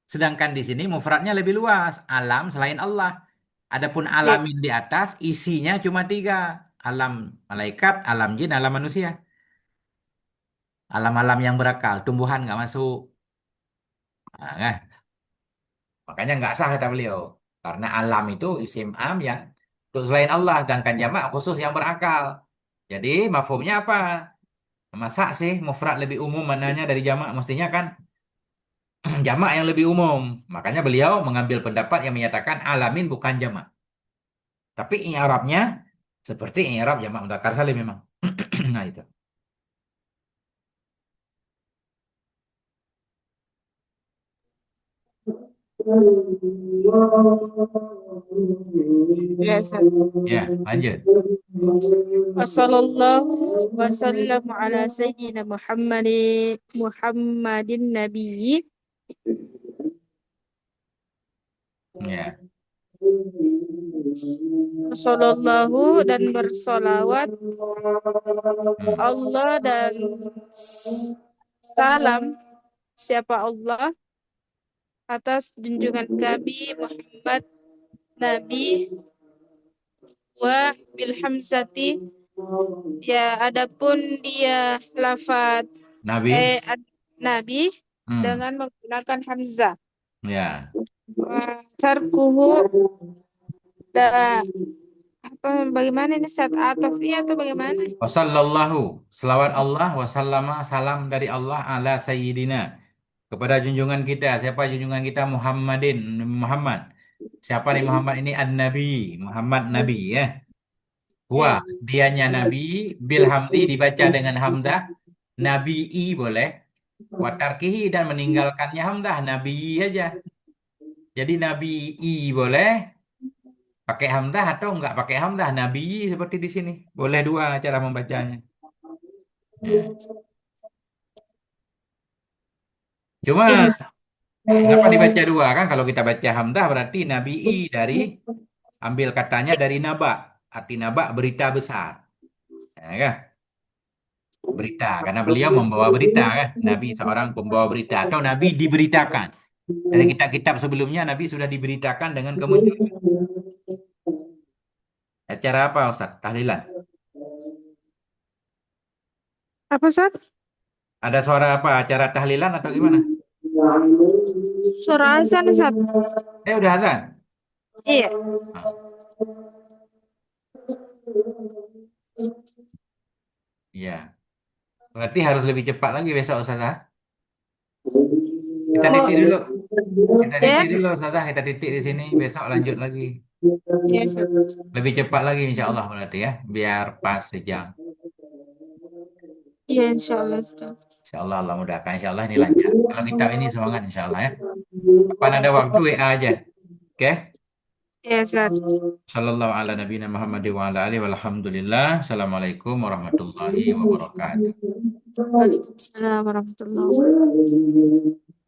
Sedangkan di sini mufradnya lebih luas. Alam selain Allah. Adapun
ya.
alamin di atas isinya cuma tiga. Alam malaikat, alam jin, alam manusia. Alam-alam yang berakal. Tumbuhan nggak masuk. Nah, kan? Makanya nggak sah kata beliau. Karena alam itu isim am yang untuk selain Allah. Sedangkan jamak khusus yang berakal. Jadi mafhumnya apa? Masa sih mufrad lebih umum mananya dari jamak? Mestinya kan jamak yang lebih umum. Makanya beliau mengambil pendapat yang menyatakan alamin bukan jamak. Tapi i'rabnya seperti i'rab jamak mudzakkar salim memang. Nah itu.
Ya, Ustaz.
Ya, lanjut.
Wassallallahu wasallam ala sayyidina Muhammadin Nabi.
Ya.
Sallallahu dan bersolawat
Hmm.
Allah dan salam siapa Allah atas junjungan kami Muhammad Nabi wa bil hamzati, ya adapun dia lafad
Nabi.
Nabi
Hmm.
dengan menggunakan hamzah.
Ya.
Wa tarkuhu da apa bagaimana ini saat atofnya atau bagaimana?
Wassallallahu. Selawat Allah. Wasallama. Salam dari Allah ala sayyidina. Kepada junjungan kita. Siapa junjungan kita? Muhammadin. Muhammad. Siapa nih Muhammad ini? An-Nabi. Muhammad Nabi ya. Huwa.
Ya.
Dianya Nabi. Bilhamdi dibaca dengan hamzah. Nabi I boleh. Watarkihi dan meninggalkannya hamzah. Nabi aja. Jadi Nabi I boleh. Pakai hamzah atau enggak pakai hamzah. Nabi seperti di sini. Boleh dua cara membacanya. Ya.
Ini.
Cuma kenapa dibaca dua kan? Kalau kita baca hamzah berarti Nabi I dari ambil katanya dari naba. Arti naba berita besar. Ya, kan? Berita karena beliau membawa berita kan. Nabi seorang pembawa berita atau Nabi diberitakan. Dari kitab-kitab sebelumnya Nabi sudah diberitakan dengan kemunculan. Acara apa Ustaz? Tahlilan.
Apa Sat?
Ada suara apa? Acara tahlilan atau gimana?
Suara azan Sat.
Udah azan.
Iya.
Ah, iya. Berarti harus lebih cepat lagi besok Ustazah. Kita
Mau
titik dulu. Kita
ya?
titik dulu Ustazah. Kita titik di sini. Besok lanjut lagi.
Ya, Sat.
Lebih cepat lagi insya Allah berarti ya. Biar pas sejam.
Iya, insya Allah Sat.
Insya Allah Allah mudahkan. Insya Allah ini lancar. Kalau kita ini semangat insya Allah ya. Kapan
Ya,
ada
Sat.
waktu WA aja. Oke?
Ya, Sat.
Sallallahu ala nabiyina Muhammad wa ala alihi walhamdulillah. Assalamualaikum warahmatullahi wabarakatuh.
Waalaikumsalam warahmatullahi wabarakatuh.